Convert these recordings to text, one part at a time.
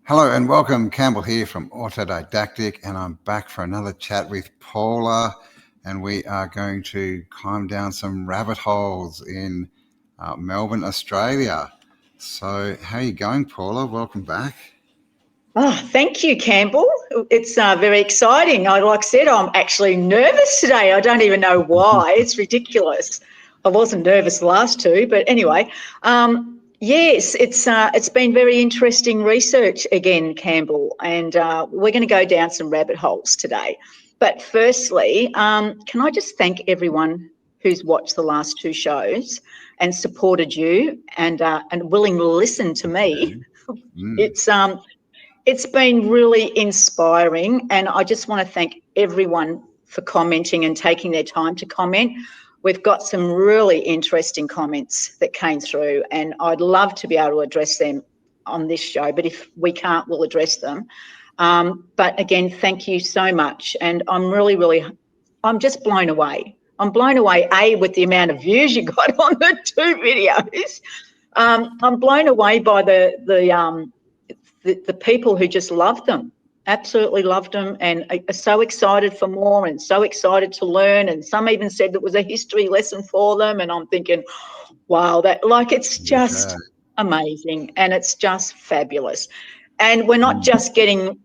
Hello and welcome. Campbell here from Autodidactic, and I'm back for another chat with Paula, and we are going to climb down some rabbit holes in Melbourne, Australia. So how are you going, Paula? Welcome back. Oh, thank you, Campbell. It's very exciting. Like I said, I'm actually nervous today. I don't even know why. It's ridiculous. I wasn't nervous the last two, but anyway. Yes, it's been very interesting research again, Campbell, and we're going to go down some rabbit holes today. But firstly, can I just thank everyone who's watched the last two shows and supported you and willing to listen to me. It's been really inspiring, and I just want to thank everyone for commenting and taking their time to comment. We've got some really interesting comments that came through, and I'd love to be able to address them on this show, but if we can't, we'll address them. But again, thank you so much, and I'm just blown away. I'm blown away, A, with the amount of views you got on the two videos. I'm blown away by the people who just loved them, absolutely loved them, and are so excited for more and so excited to learn. And some even said it was a history lesson for them. And I'm thinking, wow, it's just amazing, and it's just fabulous. And we're not just getting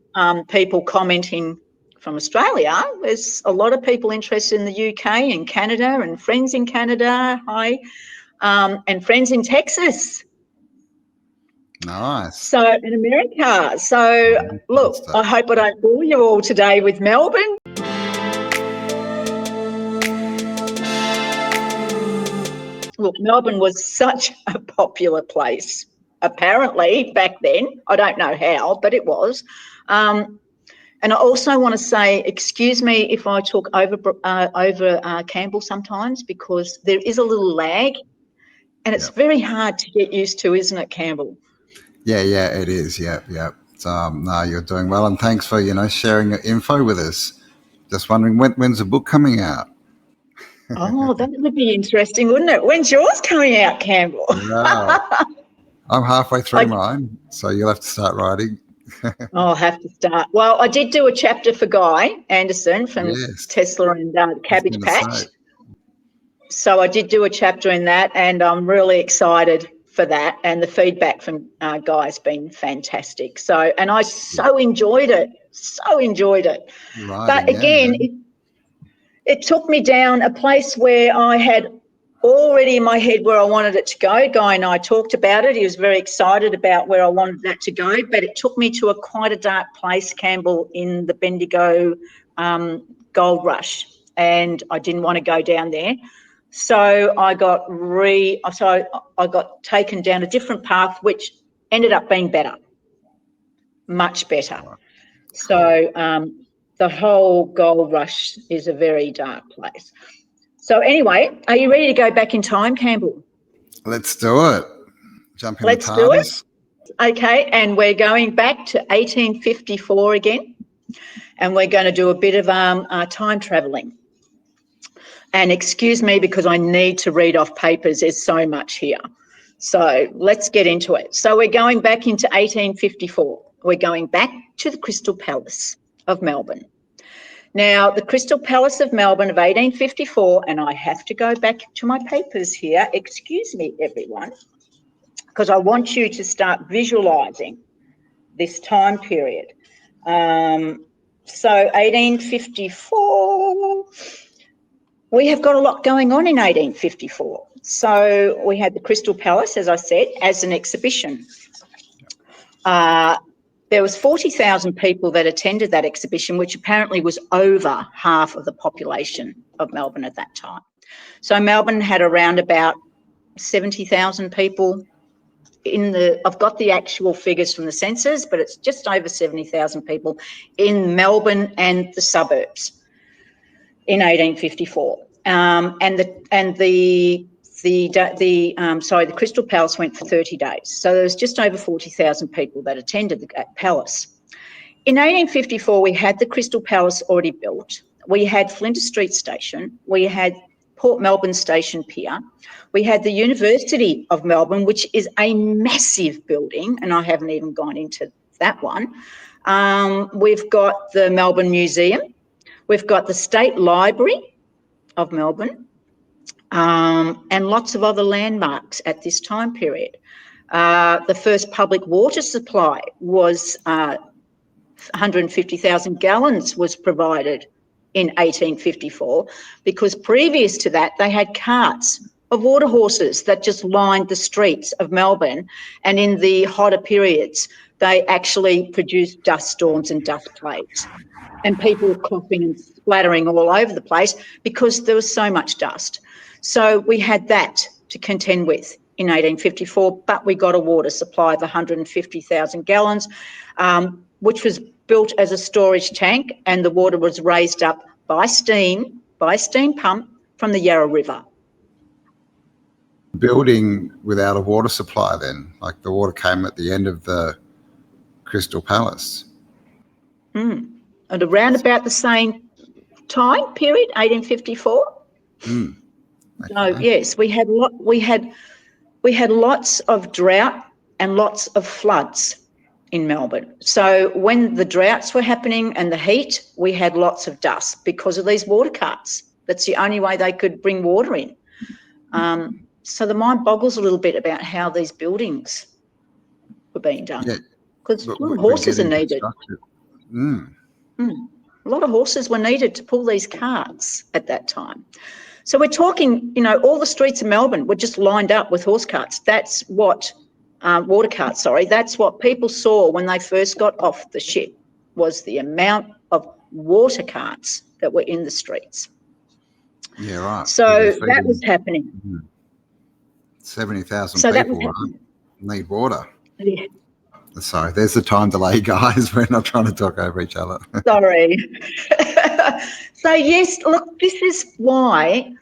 people commenting from Australia. There's a lot of people interested in the UK and Canada, and friends in Canada, and friends in Texas. Nice. So in America. So look, I hope I don't bore you all today with Melbourne. Look, Melbourne was such a popular place, apparently, back then. I don't know how, but it was. And I also want to say, excuse me if I talk over Campbell sometimes, because there is a little lag, and it's very hard to get used to, isn't it, Campbell? Yeah, it is. Yeah. No, you're doing well, and thanks for sharing your info with us. Just wondering when's the book coming out? Oh, that would be interesting, wouldn't it? When's yours coming out, Campbell? Yeah. I'm halfway through mine, so you'll have to start writing. I'll have to start. Well, I did do a chapter for Guy Anderson from Tesla and Cabbage Patch. So I did do a chapter in that, and I'm really excited for that. And the feedback from Guy's been fantastic. So, and I so enjoyed it. But again, it took me down a place where I had already in my head where I wanted it to go. Guy and I talked about it. He was very excited about where I wanted that to go, but it took me to quite a dark place, Campbell, in the Bendigo gold rush, and I didn't want to go down there. So I got taken down a different path, which ended up being better, much better. So the whole gold rush is a very dark place. So anyway, are you ready to go back in time, Campbell? Let's do it. Jump in the TARDIS. Let's do it. Okay, and we're going back to 1854 again, and we're going to do a bit of time travelling. And excuse me because I need to read off papers. There's so much here. So let's get into it. So we're going back into 1854. We're going back to the Crystal Palace of Melbourne. Now, the Crystal Palace of Melbourne of 1854, and I have to go back to my papers here. Excuse me, everyone, because I want you to start visualising this time period. So 1854, we have got a lot going on in 1854. So we had the Crystal Palace, as I said, as an exhibition. There was 40,000 people that attended that exhibition, which apparently was over half of the population of Melbourne at that time. So Melbourne had around about 70,000 people I've got the actual figures from the census, but it's just over 70,000 people in Melbourne and the suburbs in 1854. The Crystal Palace went for 30 days. So there was just over 40,000 people that attended the palace. In 1854, we had the Crystal Palace already built. We had Flinders Street Station. We had Port Melbourne Station Pier. We had the University of Melbourne, which is a massive building, and I haven't even gone into that one. We've got the Melbourne Museum. We've got the State Library of Melbourne, and lots of other landmarks at this time period. The first public water supply was 150,000 gallons was provided in 1854, because previous to that they had carts of water horses that just lined the streets of Melbourne, and in the hotter periods they actually produced dust storms and dust plagues, and people were coughing and splattering all over the place because there was so much dust. So we had that to contend with in 1854, but we got a water supply of 150,000 gallons, which was built as a storage tank, and the water was raised up by steam pump from the Yarra River. Building without a water supply then, like the water came at the end of the Crystal Palace. And around about the same time period, 1854. Okay. So yes, we had lots of drought and lots of floods in Melbourne. So when the droughts were happening and the heat, we had lots of dust because of these water carts. That's the only way they could bring water in. So the mind boggles a little bit about how these buildings were being done, because horses are needed. A lot of horses were needed to pull these carts at that time. So we're talking, all the streets of Melbourne were just lined up with horse carts. That's what, water carts, sorry. That's what people saw when they first got off the ship, was the amount of water carts that were in the streets. Yeah, right. So that was happening. 70,000 people, right, need water. Yeah. Sorry, there's the time delay, guys. We're not trying to talk over each other. Sorry. So, yes, look, this is why,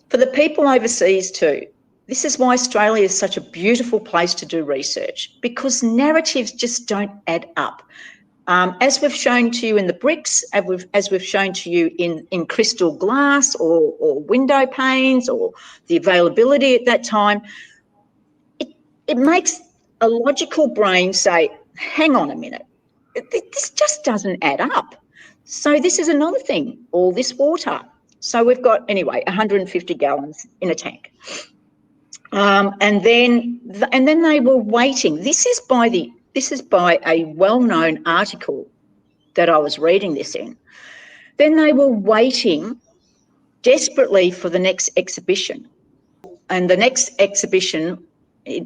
for the people overseas too, this is why Australia is such a beautiful place to do research, because narratives just don't add up. As we've shown to you in the bricks, as we've shown to you in crystal glass or window panes, or the availability at that time, it makes a logical brain say, hang on a minute, this just doesn't add up. So this is another thing, all this water. So we've got, anyway, 150 gallons in a tank. And then they were waiting. This is by a well-known article that I was reading this in. Then they were waiting desperately for the next exhibition. And the next exhibition,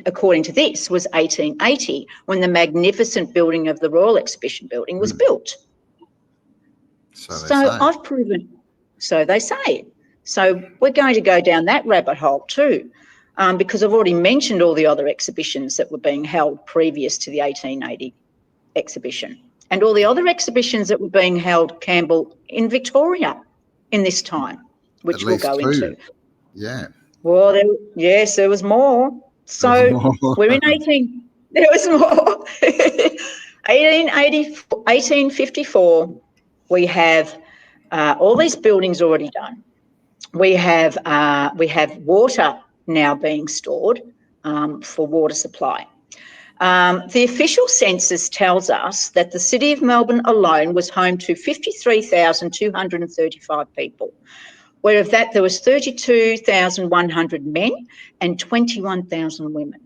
according to this, was 1880, when the magnificent building of the Royal Exhibition Building was built. So I've proven, so they say. So we're going to go down that rabbit hole too, because I've already mentioned all the other exhibitions that were being held previous to the 1880 exhibition, and all the other exhibitions that were being held, Campbell, in Victoria in this time, which we'll go into. Yeah. Well, there was more. So we're in there was more. 1854, we have all these buildings already done. We have water now being stored for water supply. The official census tells us that the City of Melbourne alone was home to 53,235 people, where of that there was 32,100 men and 21,000 women.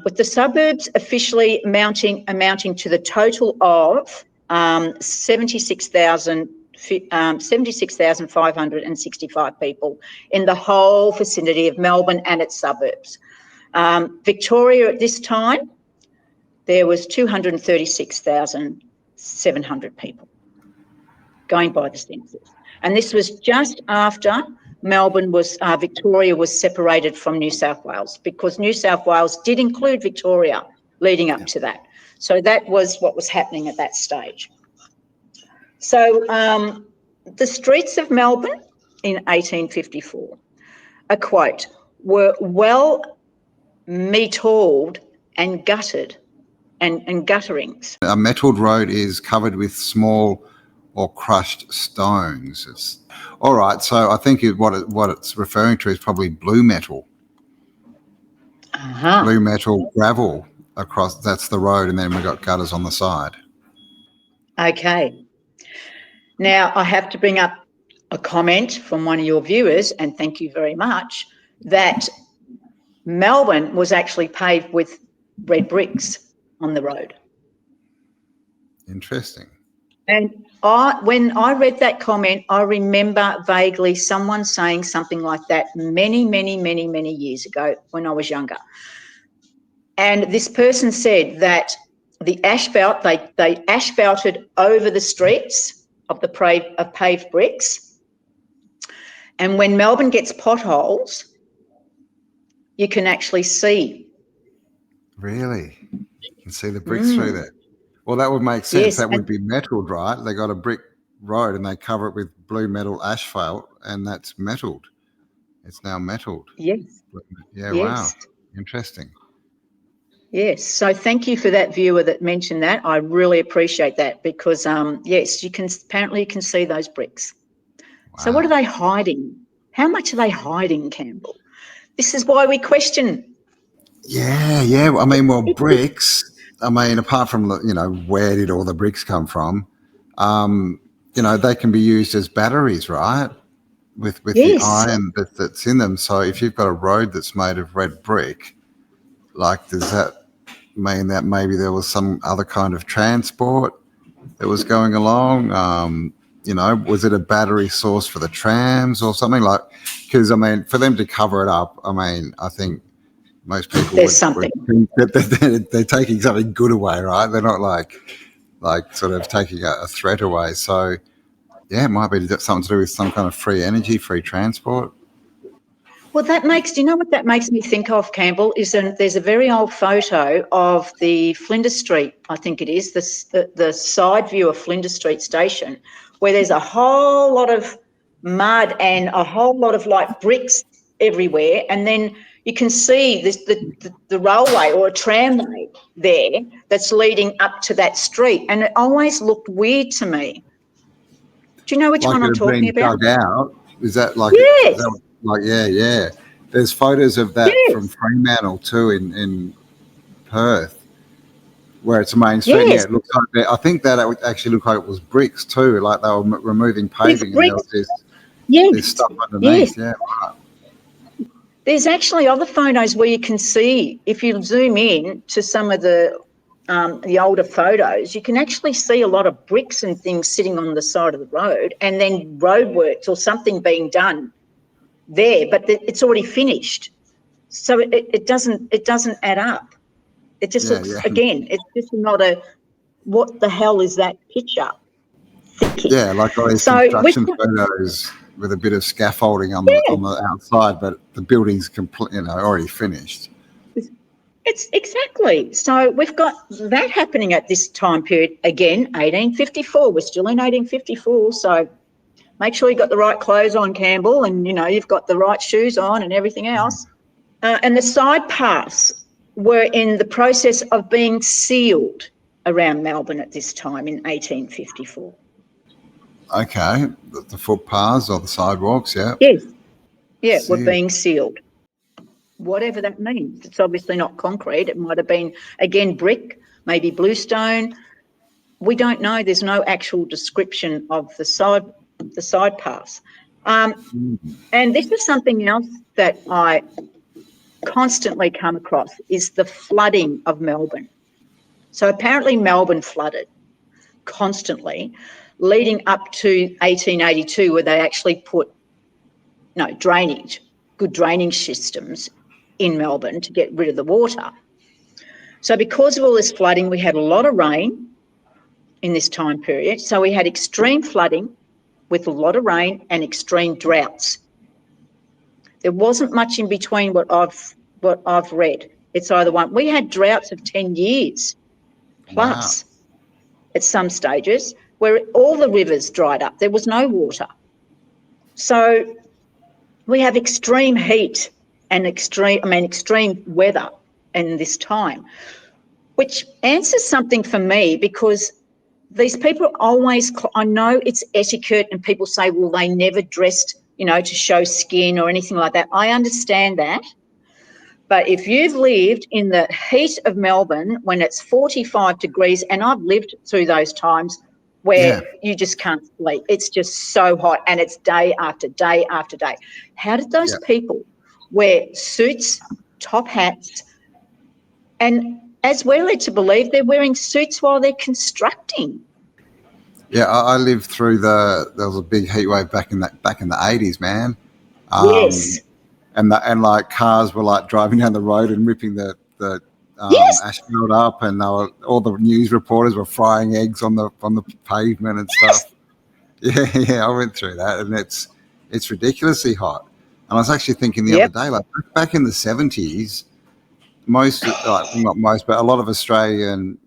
With the suburbs officially amounting to the total of 76,565 people in the whole vicinity of Melbourne and its suburbs. Victoria at this time, there was 236,700 people, going by the census. And this was just after Victoria was separated from New South Wales, because New South Wales did include Victoria leading up to that. So that was what was happening at that stage. So the streets of Melbourne in 1854, a quote, were well metalled and gutted and gutterings. A metalled road is covered with small or crushed stones. All right, so I think what it's referring to is probably blue metal. Blue metal gravel. across. That's the road, and then we got gutters on the side. Okay. Now, I have to bring up a comment from one of your viewers, and thank you very much, that Melbourne was actually paved with red bricks on the road. Interesting. And when I read that comment, I remember vaguely someone saying something like that many, many, many, many years ago when I was younger. And this person said that the asphalt, they asphalted over the streets of the paved bricks. And when Melbourne gets potholes, you can actually see. Really? You can see the bricks through there. Well, that would make sense. Yes, That would be metalled, right? They got a brick road and they cover it with blue metal asphalt, and that's metalled. It's now metalled. yes, Yeah, wow. yes, Interesting. yes. So thank you for that viewer that mentioned that. I really appreciate that because, yes, apparently you can see those bricks. Wow. So what are they hiding? How much are they hiding, Campbell? This is why we question. Yeah. I mean, well, bricks. I mean, apart from where did all the bricks come from? They can be used as batteries, right? With the Yes, iron that's in them. So if you've got a road that's made of red brick, like, does that mean that maybe there was some other kind of transport that was going along? Was it a battery source for the trams or something like? Because I mean, for them to cover it up, I mean, I think most people there's would something. think that they're taking something good away, right? They're not like sort of taking a threat away. So yeah, it might be something to do with some kind of free energy, free transport. Well, do you know what that makes me think of, Campbell, there's a very old photo of the Flinders Street, I think it is, the side view of Flinders Street Station, where there's a whole lot of mud and a whole lot of like bricks everywhere, and then you can see the railway or a tramway there that's leading up to that street, and it always looked weird to me. Do you know which Like one it I'm had talking been about? dug out. Is that Yes, yeah. There's photos of that from yes, Fremantle too in Perth, where it's a main street. And yeah, yes. it looks like I think that it actually looked like it was bricks too, like they were removing There's paving, and there bricks. was this Yes, stuff yes. underneath. Yeah, right. There's actually other photos where you can see, if you zoom in to some of the older photos, you can actually see a lot of bricks and things sitting on the side of the road, and then roadworks or something being done there, but it's already finished. So it doesn't add up. It just looks, Yeah. again, it's just not what the hell is that picture thinking? Yeah, like all these So with construction photos with a bit of scaffolding on yeah, the outside, but the building's complete, already finished. it's exactly. So we've got that happening at this time period. Again, 1854. We're still in 1854. So make sure you've got the right clothes on, Campbell, and, you've got the right shoes on and everything else. And the side paths were in the process of being sealed around Melbourne at this time in 1854. Okay, the footpaths or the sidewalks, yeah. Yes. Yeah, were See, being sealed. Whatever that means. It's obviously not concrete. It might have been, again, brick, maybe bluestone. We don't know. There's no actual description of the side paths. And this is something else that I constantly come across, is the flooding of Melbourne. So apparently Melbourne flooded constantly leading up to 1882, where they actually put good drainage systems in Melbourne to get rid of the water. So because of all this flooding, we had a lot of rain in this time period. So we had extreme flooding with a lot of rain and extreme droughts. There wasn't much in between what I've read. It's either one. We had droughts of 10 years wow. plus at some stages where all the rivers dried up. There was no water. So we have extreme heat and extreme weather in this time, which answers something for me, because these people always, I know it's etiquette and people say, well, they never dressed, to show skin or anything like that. I understand that. But if you've lived in the heat of Melbourne when it's 45 degrees, and I've lived through those times where Yeah. you just can't sleep. It's just so hot, and it's day after day after day. How did those Yeah. people wear suits, top hats, and as we're led to believe, they're wearing suits while they're constructing? Yeah, I lived through there was a big heat wave back in the 80s, man. Yes. And like cars were like driving down the road and ripping the Yes. asphalt up, and all the news reporters were frying eggs on the pavement and stuff. Yeah, I went through that, and it's ridiculously hot. And I was actually thinking the other Yep. day, like back in the 70s, most, like not most, but a lot of Australian,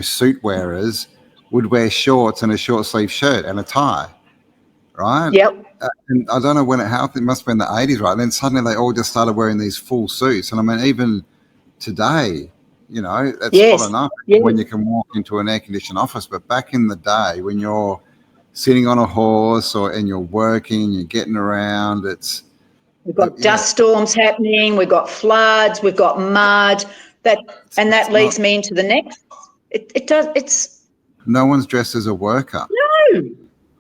suit wearers would wear shorts and a short sleeve shirt and a tie, right? Yep. And I don't know when it happened. It must have been the 80s, right? And then suddenly they all just started wearing these full suits. And I mean, even today, that's hot Yes. enough Yes. when you can walk into an air conditioned office. But back in the day, when you're sitting on a horse and you're working, you're getting around, We've got yeah, dust storms happening. We've got floods. We've got mud. That it's not. leads me into the next. It does. It's No one's dressed as a worker. no,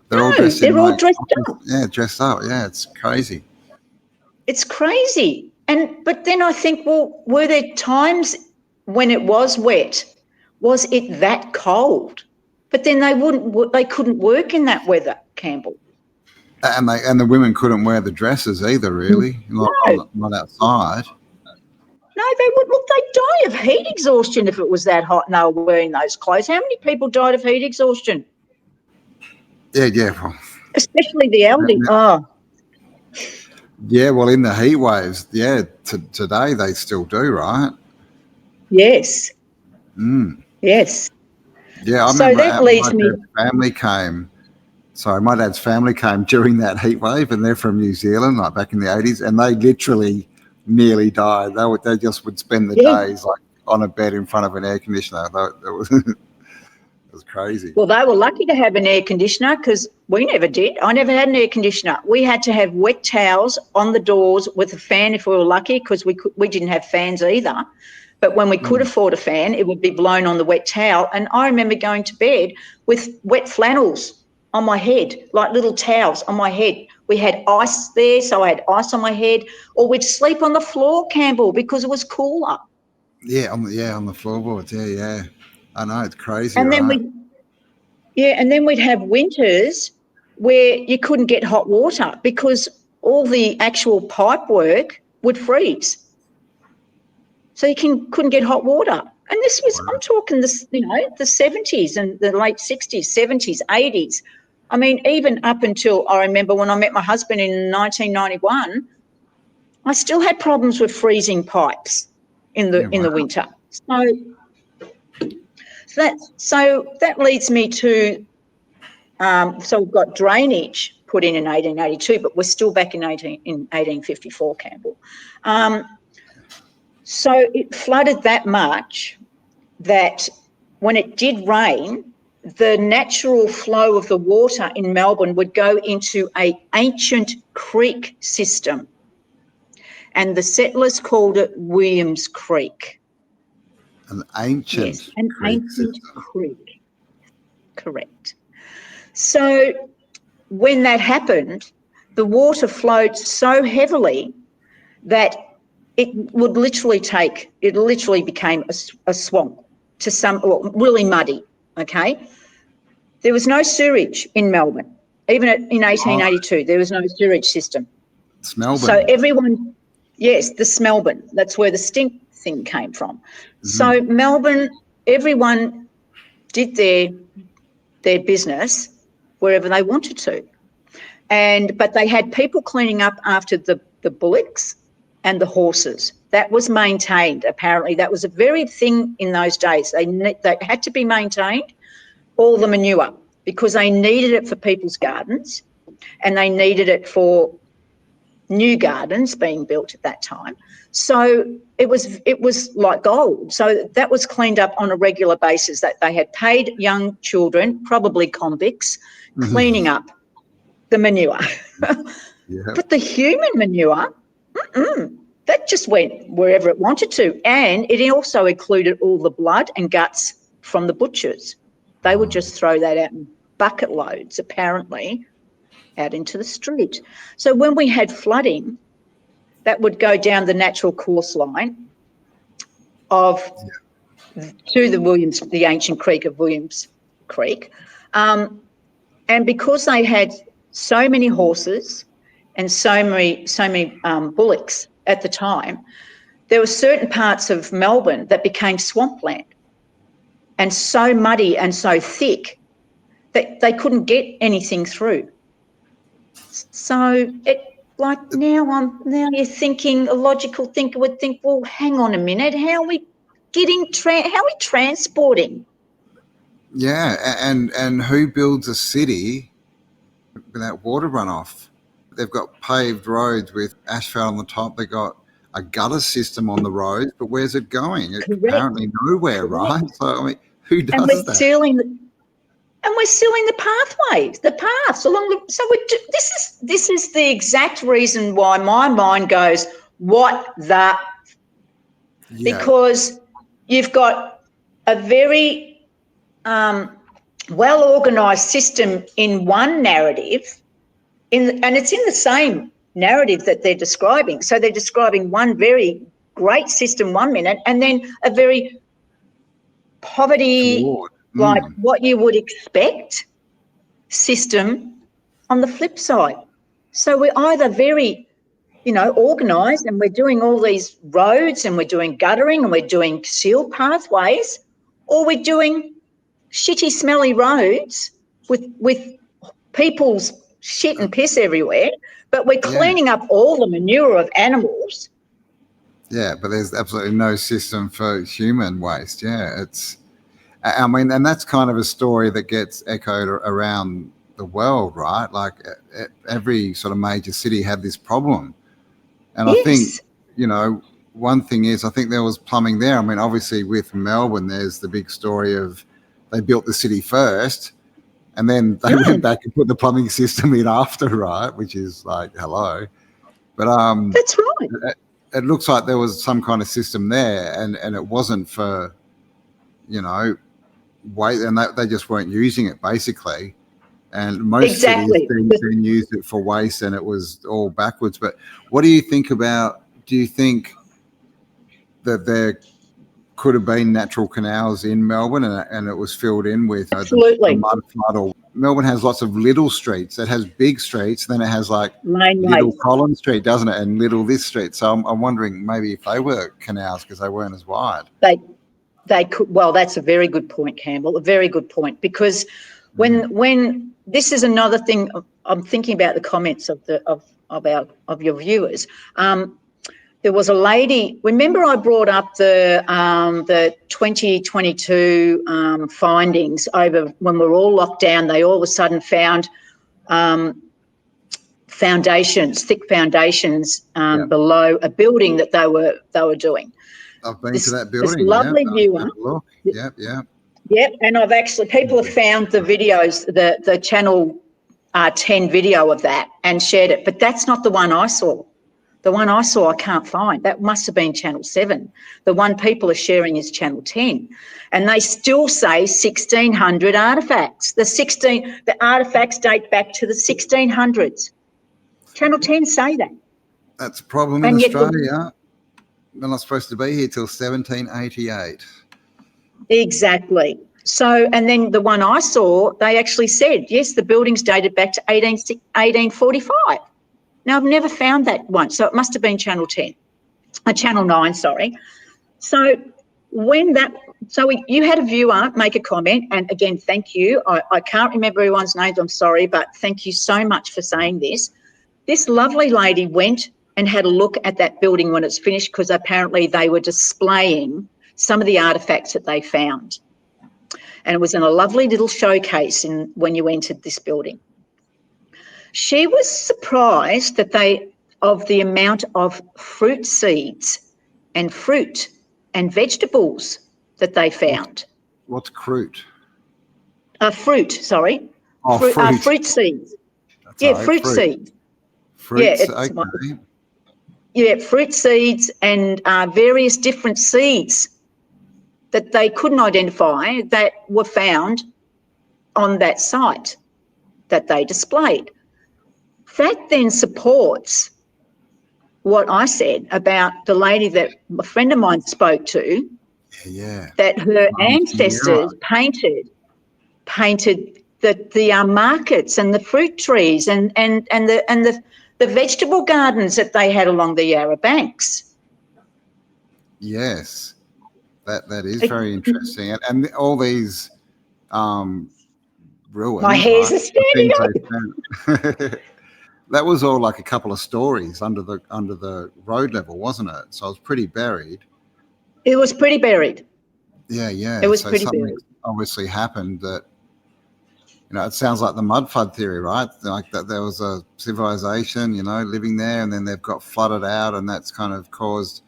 They're all no. dressed in They're all like dressed office, up. yeah, dressed up. Yeah, it's crazy. It's crazy. But then I think, well, were there times when it was wet? Was it that cold? But then they couldn't work in that weather, Campbell. And the women couldn't wear the dresses either, really. No, Not outside. no, they would. Look, they'd die of heat exhaustion if it was that hot and they were wearing those clothes. How many people died of heat exhaustion? Yeah. Well, Especially the elderly. Oh, yeah. Well, in the heat waves, yeah. Today they still do, right? yes, Mm. yes. Yeah, I So remember that leads my me. dad's family came. So my dad's family came during that heat wave, and they're from New Zealand, like back in the 80s, and they literally nearly died. They just would spend the Yeah. days like on a bed in front of an air conditioner. That was it was crazy. Well, they were lucky to have an air conditioner because we never did. I never had an air conditioner. We had to have wet towels on the doors with a fan if we were lucky, because we didn't have fans either. But when we could afford a fan, it would be blown on the wet towel. And I remember going to bed with wet flannels on my head, like little towels on my head. We had ice there, so I had ice on my head. Or we'd sleep on the floor, Campbell, because it was cooler. Yeah, on the floorboards. Yeah. I know, it's crazy, And then right? we'd have winters where you couldn't get hot water because all the actual pipe work would freeze. So you couldn't get hot water. And this was, I'm talking this, the 70s and the late 60s, 70s, 80s. I mean, even up until I remember when I met my husband in 1991, I still had problems with freezing pipes in the winter. So that leads me to, so we've got drainage put in 1882, but we're still back in 1854, Campbell. So it flooded that much that when it did rain, the natural flow of the water in Melbourne would go into an ancient creek system, and the settlers called it Williams Creek. An ancient Yes, an creek ancient system. creek. Correct. So when that happened, the water flowed so heavily that it literally became a swamp really muddy, okay? There was no sewage in Melbourne. Even in 1882, there was no sewage system. It's So Melbourne. yes, the Smelbourne, that's where the stink thing came from. So Melbourne, everyone did their business wherever they wanted to. But they had people cleaning up after the bullocks and the horses. That was maintained, apparently. That was a very thing in those days. They had to be maintained, all the manure, because they needed it for people's gardens and they needed it for new gardens being built at that time. So it was like gold. So that was cleaned up on a regular basis, that they had paid young children, probably convicts, cleaning up the manure. Yeah. But the human manure, that just went wherever it wanted to. And it also included all the blood and guts from the butchers. They would just throw that out in bucket loads, apparently, out into the street. So when we had flooding, that would go down the natural course line of to the ancient creek of Williams Creek. And because they had so many horses and so many bullocks at the time, there were certain parts of Melbourne that became swampland and so muddy and so thick that they couldn't get anything through. So now you're thinking, a logical thinker would think, well, hang on a minute, how are we transporting? Yeah, and who builds a city without water runoff? They've got paved roads with asphalt on the top. They've got a gutter system on the roads, but where's it going? It's apparently nowhere, right? So, I mean, who does that? We're sealing the pathways, the paths along the. So this is the exact reason why my mind goes, what the? Yeah. Because you've got a very well-organised system in one narrative, and it's in the same narrative that they're describing. So they're describing one very great system 1 minute, and then a very poverty, like what you would expect system on the flip side. So we're either very, organised, and we're doing all these roads and we're doing guttering and we're doing sealed pathways, or we're doing shitty, smelly roads with people's shit and piss everywhere, but we're cleaning up all the manure of animals. Yeah, but there's absolutely no system for human waste. Yeah, I mean, and that's kind of a story that gets echoed around the world, right? Like every sort of major city had this problem. And I think, one thing is, I think there was plumbing there. I mean, obviously with Melbourne, there's the big story of they built the city first and then they went back and put the plumbing system in after, right? Which is like, hello. But that's right. It looks like there was some kind of system there, and it wasn't for, waste, and they just weren't using it basically. And most cities then used it for waste, and it was all backwards. But what do you think about? Do you think that there could have been natural canals in Melbourne, and it was filled in with the mud flood? Or Melbourne has lots of little streets. It has big streets, then it has like little Collins Street, doesn't it? And little this street. So I'm wondering maybe if they were canals because they weren't as wide. They could. Well, that's a very good point, Campbell. A very good point, because when this is another thing, I'm thinking about the comments of your viewers. There was a lady. Remember, I brought up the 2022 findings over when we were all locked down. They all of a sudden found foundations, thick foundations below a building that they were doing. I've been to that building. This lovely viewer. Look. Yep. Yep, and people have found the videos, the Channel 10 video of that and shared it, but that's not the one I saw. The one I saw I can't find. That must have been Channel 7. The one people are sharing is Channel 10. And they still say 1,600 artefacts. The artefacts date back to the 1600s. Channel 10 say that. That's a problem in Australia. They're not supposed to be here till 1788. Exactly. So, and then the one I saw, they actually said, yes, the building's dated back to 1845. Now, I've never found that one, so it must have been Channel 10, Channel 9, sorry. So you had a viewer make a comment, and again, thank you. I can't remember everyone's names, I'm sorry, but thank you so much for saying this. This lovely lady went and had a look at that building when it's finished, because apparently they were displaying some of the artefacts that they found. And it was in a lovely little showcase when you entered this building. She was surprised of the amount of fruit seeds and fruit and vegetables that they found. What's fruit? Fruit, sorry. Oh, fruit. Fruit seeds. That's right, fruit seeds. Fruits, okay. fruit seeds and various different seeds that they couldn't identify that were found on that site that they displayed. That then supports what I said about the lady that a friend of mine spoke to, that her ancestors painted the markets and the fruit trees and the vegetable gardens that they had along the Yarra banks. Yes, that is very interesting, and all these ruins. My hairs are standing up. That was all like a couple of stories under the road level, wasn't it? So it was pretty buried. It was pretty buried. Yeah. It was so pretty something buried. Obviously happened that, it sounds like the mudflood theory, right? Like that there was a civilization, living there, and then they've got flooded out, and that's kind of caused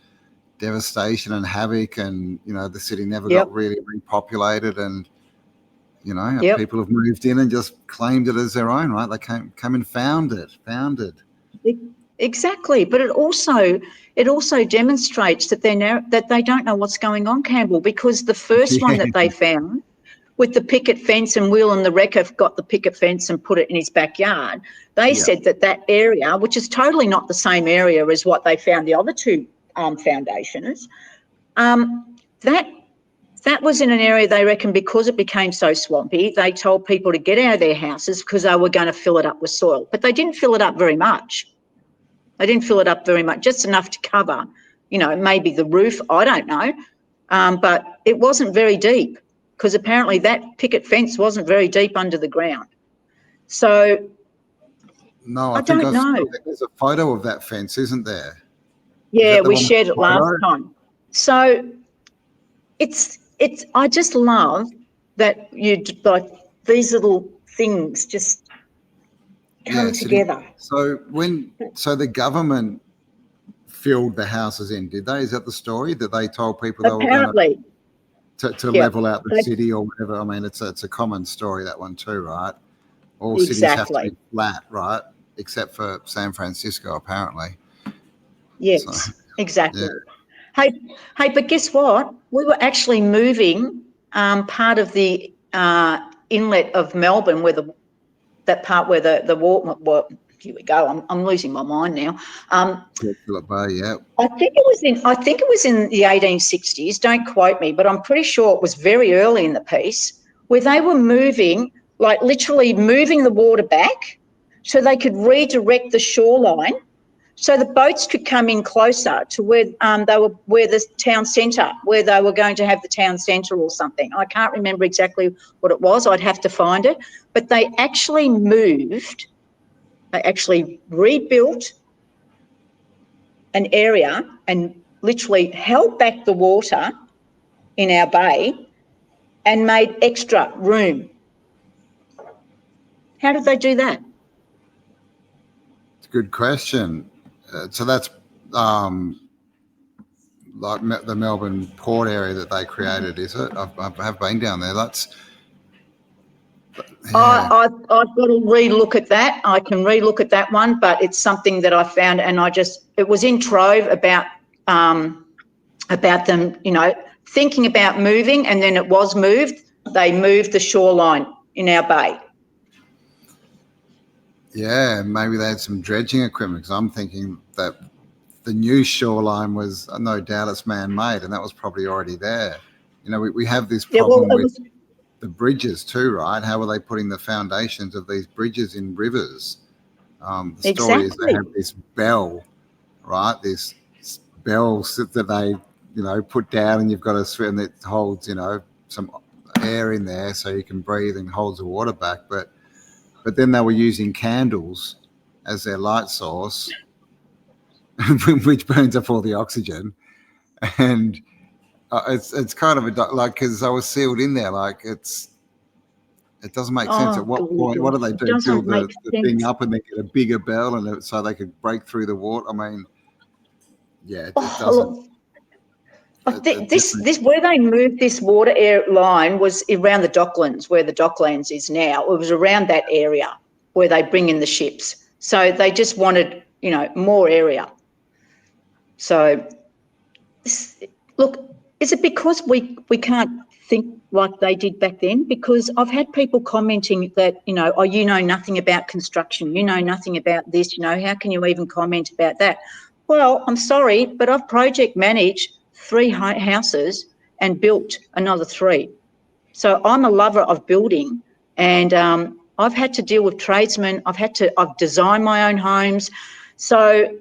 devastation and havoc, and the city never got really repopulated, and people have moved in and just claimed it as their own, right? They came and found it. Exactly, but it also demonstrates that they don't know what's going on, Campbell, because the first one that they found with the picket fence, and Will and the wrecker got the picket fence and put it in his backyard, they said that area, which is totally not the same area as what they found the other two foundations, that was in an area, they reckon, because it became so swampy, they told people to get out of their houses because they were going to fill it up with soil. But they didn't fill it up very much. Just enough to cover, maybe the roof, I don't know. But it wasn't very deep, because apparently that picket fence wasn't very deep under the ground. So no, I don't know. There's a photo of that fence, isn't there? Yeah, we shared it last time. So I just love that these little things just come together. So the government filled the houses in, did they? Is that the story, that they told people they were going to level out the city or whatever? I mean, it's a common story, that one too, right? All cities have to be flat, right? Except for San Francisco, apparently. Yes, exactly. Yeah. Hey, but guess what? We were actually moving part of the inlet of Melbourne, that part where the water. Well, here we go. I'm losing my mind now. Phillip Bay, yeah. I think it was in the 1860s. Don't quote me, but I'm pretty sure it was very early in the piece, where they were moving, like literally moving the water back, so they could redirect the shoreline, so the boats could come in closer to where where the town centre, where they were going to have the town centre or something. I can't remember exactly what it was. I'd have to find it. But they actually rebuilt an area and literally held back the water in our bay and made extra room. How did they do that? It's a good question. So that's like the Melbourne port area that they created, is it? I have been down there. I've got to re-look at that. I can re-look at that one, but it's something that I found, and it was in Trove about them, thinking about moving, and then it was moved. They moved the shoreline in our bay. Yeah, maybe they had some dredging equipment, because I'm thinking that the new shoreline was, no doubt, it's man-made, and that was probably already there. We have this problem with the bridges too, right? How are they putting the foundations of these bridges in rivers? The story is they have this bell, right? This bell that they, put down, and you've got to swim, and it holds, some air in there so you can breathe and holds the water back. But then they were using candles as their light source, which burns up all the oxygen. And it's kind of because they were sealed in there, it doesn't make sense. At what point, what do they do? Build the thing up and then get a bigger bell, and so they could break through the water? I mean, yeah, it doesn't. This where they moved this water air line was around the Docklands, where the Docklands is now. It was around that area where they bring in the ships. So they just wanted, more area. So, look, is it because we can't think like they did back then? Because I've had people commenting that, oh, you know nothing about construction, you know nothing about this, how can you even comment about that? Well, I'm sorry, but I've project managed 3 houses and built another 3. So I'm a lover of building, and I've had to deal with tradesmen. I've designed my own homes. So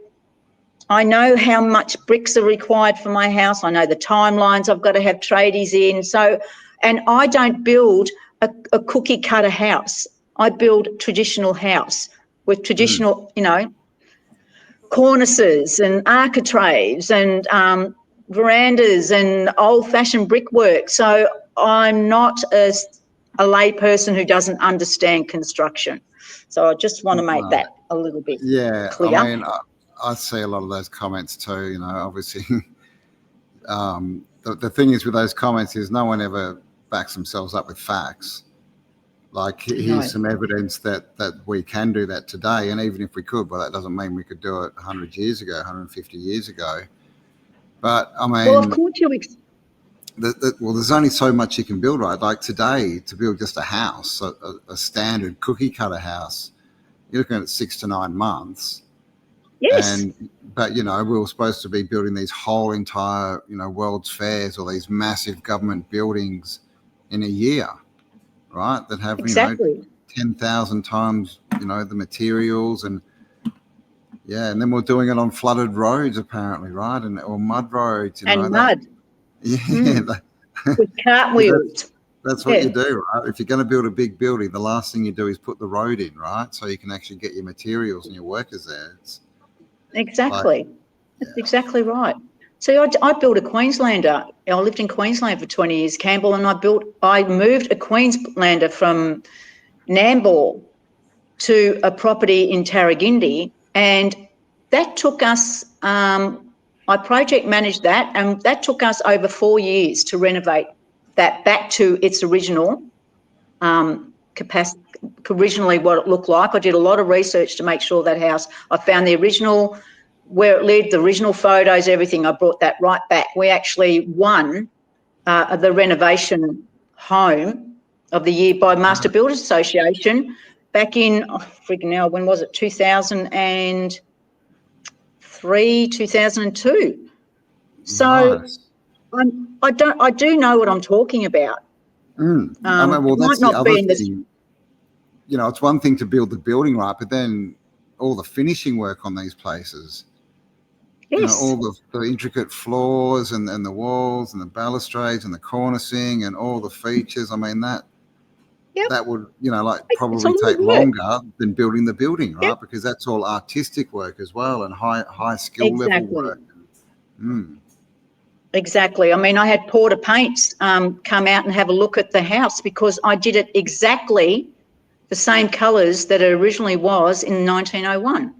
I know how much bricks are required for my house. I know the timelines I've got to have tradies in. So, and I don't build a cookie cutter house. I build traditional house with traditional, cornices and architraves and verandas and old-fashioned brickwork. So I'm not a lay person who doesn't understand construction. So I just want to make that a little bit clear. I mean, I see a lot of those comments too, obviously. The thing is with those comments is no one ever backs themselves up with facts. Like, here's some evidence that we can do that today. And even if we could, well, that doesn't mean we could do it 100 years ago, 150 years ago. But, I mean... Well, of course there's only so much you can build, right? Like today, to build just a house, a standard cookie cutter house, you're looking at 6 to 9 months. Yes. But, we were supposed to be building these whole entire, World's Fairs or these massive government buildings in a year. Right, that have exactly 10,000 times the materials, and and then we're doing it on flooded roads apparently, right, or mud roads, and mud. With cartwheels. That's what you do, right? If you're going to build a big building, the last thing you do is put the road in, right, so you can actually get your materials and your workers there. Exactly. That's exactly right. See, I built a Queenslander. I lived in Queensland for 20 years, Campbell, and I moved a Queenslander from Nambour to a property in Tarragindi, and that took us, I project managed that, and that took us over 4 years to renovate that back to its original capacity, originally what it looked like. I did a lot of research to make sure that house, I found the original, where it lived, the original photos, everything. I brought that right back. We actually won the renovation home of the year by Master Builders Association back in, when was it? 2003, 2002. So nice. I do know what I'm talking about. I mean, well, that's the other thing. It's one thing to build the building, right, but then all the finishing work on these places. Yes. All the intricate floors and the walls and the balustrades and the cornicing and all the features. I mean, that would, probably take longer than building the building, right? Because that's all artistic work as well and high skill level work. Exactly. I mean, I had Porter Paints come out and have a look at the house because I did it exactly the same colours that it originally was in 1901.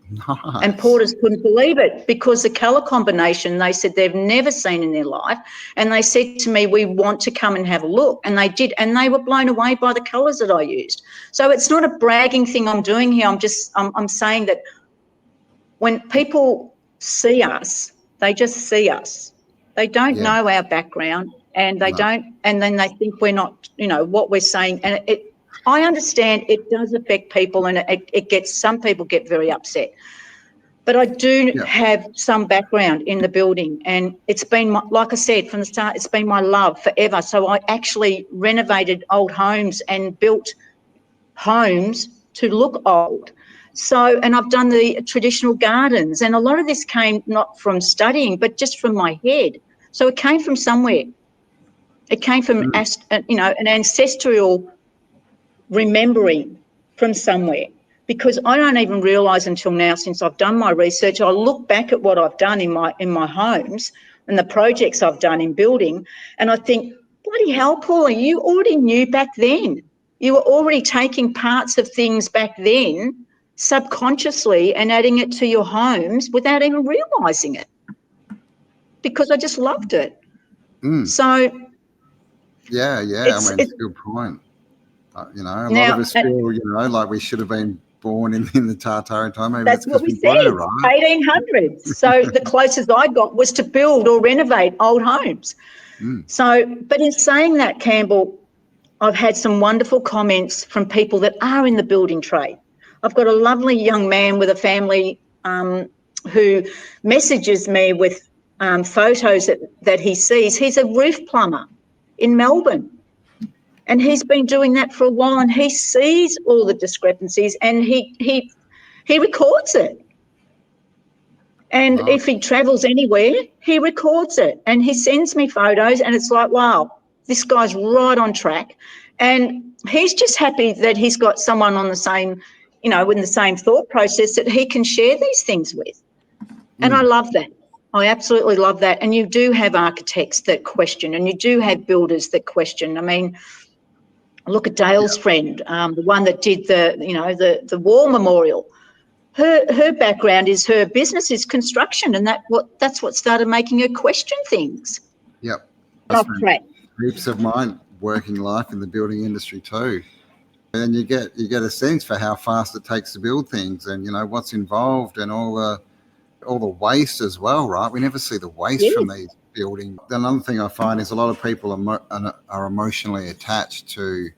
Nice. And Porters couldn't believe it because the colour combination they said they've never seen in their life. And they said to me, we want to come and have a look. And they did. And they were blown away by the colours that I used. So it's not a bragging thing I'm doing here. I'm saying that when people see us, they just see us. They don't know our background and they don't, and then they think we're not, what we're saying. And I understand it does affect people and some people get very upset. But I do have some background in the building and it's been, like I said, from the start, it's been my love forever. So I actually renovated old homes and built homes to look old. So, and I've done the traditional gardens and a lot of this came not from studying, but just from my head. So it came from somewhere. It came from, an ancestral remembering from somewhere, because I don't even realise until now, since I've done my research, I look back at what I've done in my homes and the projects I've done in building, and I think, bloody hell, Paula, you already knew back then. You were already taking parts of things back then subconsciously and adding it to your homes without even realising it, because I just loved it. So I mean, it's a good point. A lot of us feel, like we should have been born in the Tartaria time. Maybe That's that's what because we we were, said, right? 1800s. So the closest I got was to build or renovate old homes. So, but in saying that, Campbell, I've had some wonderful comments from people that are in the building trade. I've got a lovely young man with a family who messages me with photos that he sees. He's a roof plumber in Melbourne, and he's been doing that for a while, and he sees all the discrepancies, and he records it. And if he travels anywhere, he records it and he sends me photos, and it's like, wow, this guy's right on track. And he's just happy that he's got someone on the same, you know, with the same thought process that he can share these things with. And I love that. I absolutely love that. And you do have architects that question, and you do have builders that question. I mean, look at Dale's friend, the one that did the war memorial. Her background is her business is construction, and that's what started making her question things. Yep. I Off spent track. heaps of my working life in the building industry too. And you get a sense for how fast it takes to build things, and you know what's involved, and all the waste as well, right? We never see the waste from these buildings. Another thing I find is a lot of people are emotionally attached to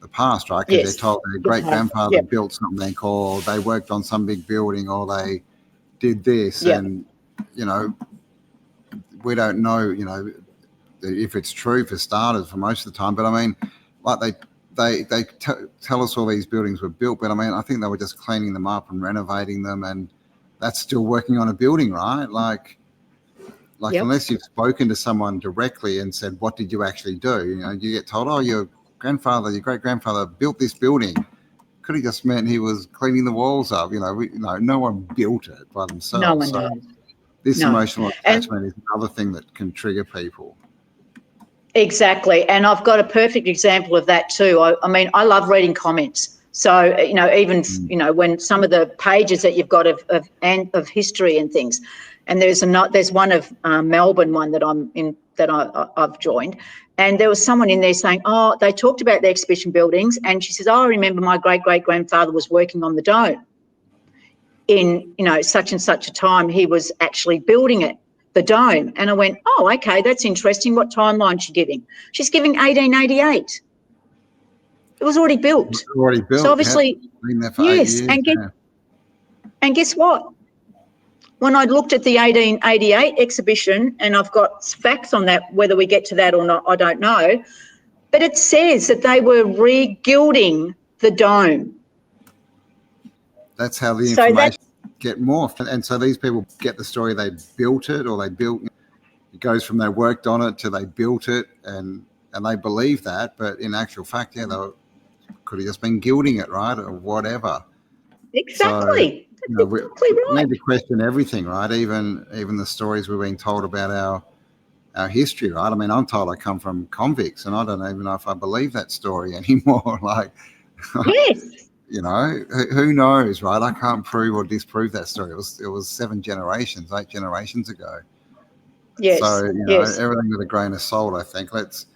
the past, right? Because they're told their great grandfather built something, or they worked on some big building, or they did this, and you know, we don't know, you know, if it's true for starters for most of the time. But I mean, like they tell us all these buildings were built, but I mean, I think they were just cleaning them up and renovating them, and that's still working on a building, right? Like unless you've spoken to someone directly and said, what did you actually do? You know, you get told, oh, your great grandfather built this building. Could have just meant he was cleaning the walls up. You know, no one built it by themselves. No one so knows. this emotional attachment is another thing that can trigger people. Exactly. And I've got a perfect example of that too. I mean, I love reading comments. So, you know, even, you know, when some of the pages that you've got of history and things, and there's one of Melbourne one that I'm in, that I've joined, and there was someone in there saying, oh, they talked about the exhibition buildings, and she says, oh, I remember my great-great-grandfather was working on the dome in, you know, such and such a time. He was actually building it, the dome. And I went, oh, okay, that's interesting. What timeline is she giving? She's giving 1888. It was already built. So obviously, been there for 8 years. And guess what? When I looked at the 1888 exhibition, and I've got facts on that, whether we get to that or not, I don't know, but it says that they were re-gilding the dome. That's how the information get morphed. And so these people get the story they built it, or it goes from they worked on it to they built it, and they believe that, but in actual fact, they could have just been gilding it, right, or whatever. Exactly. So, you know, we need to question everything, right? Even the stories we're being told about our history, right? I mean, I'm told I come from convicts, and I don't even know if I believe that story anymore. Like, you know, who knows, right? I can't prove or disprove that story. It was 8 generations ago. Yes. So, you know, everything with a grain of salt, I think. Let's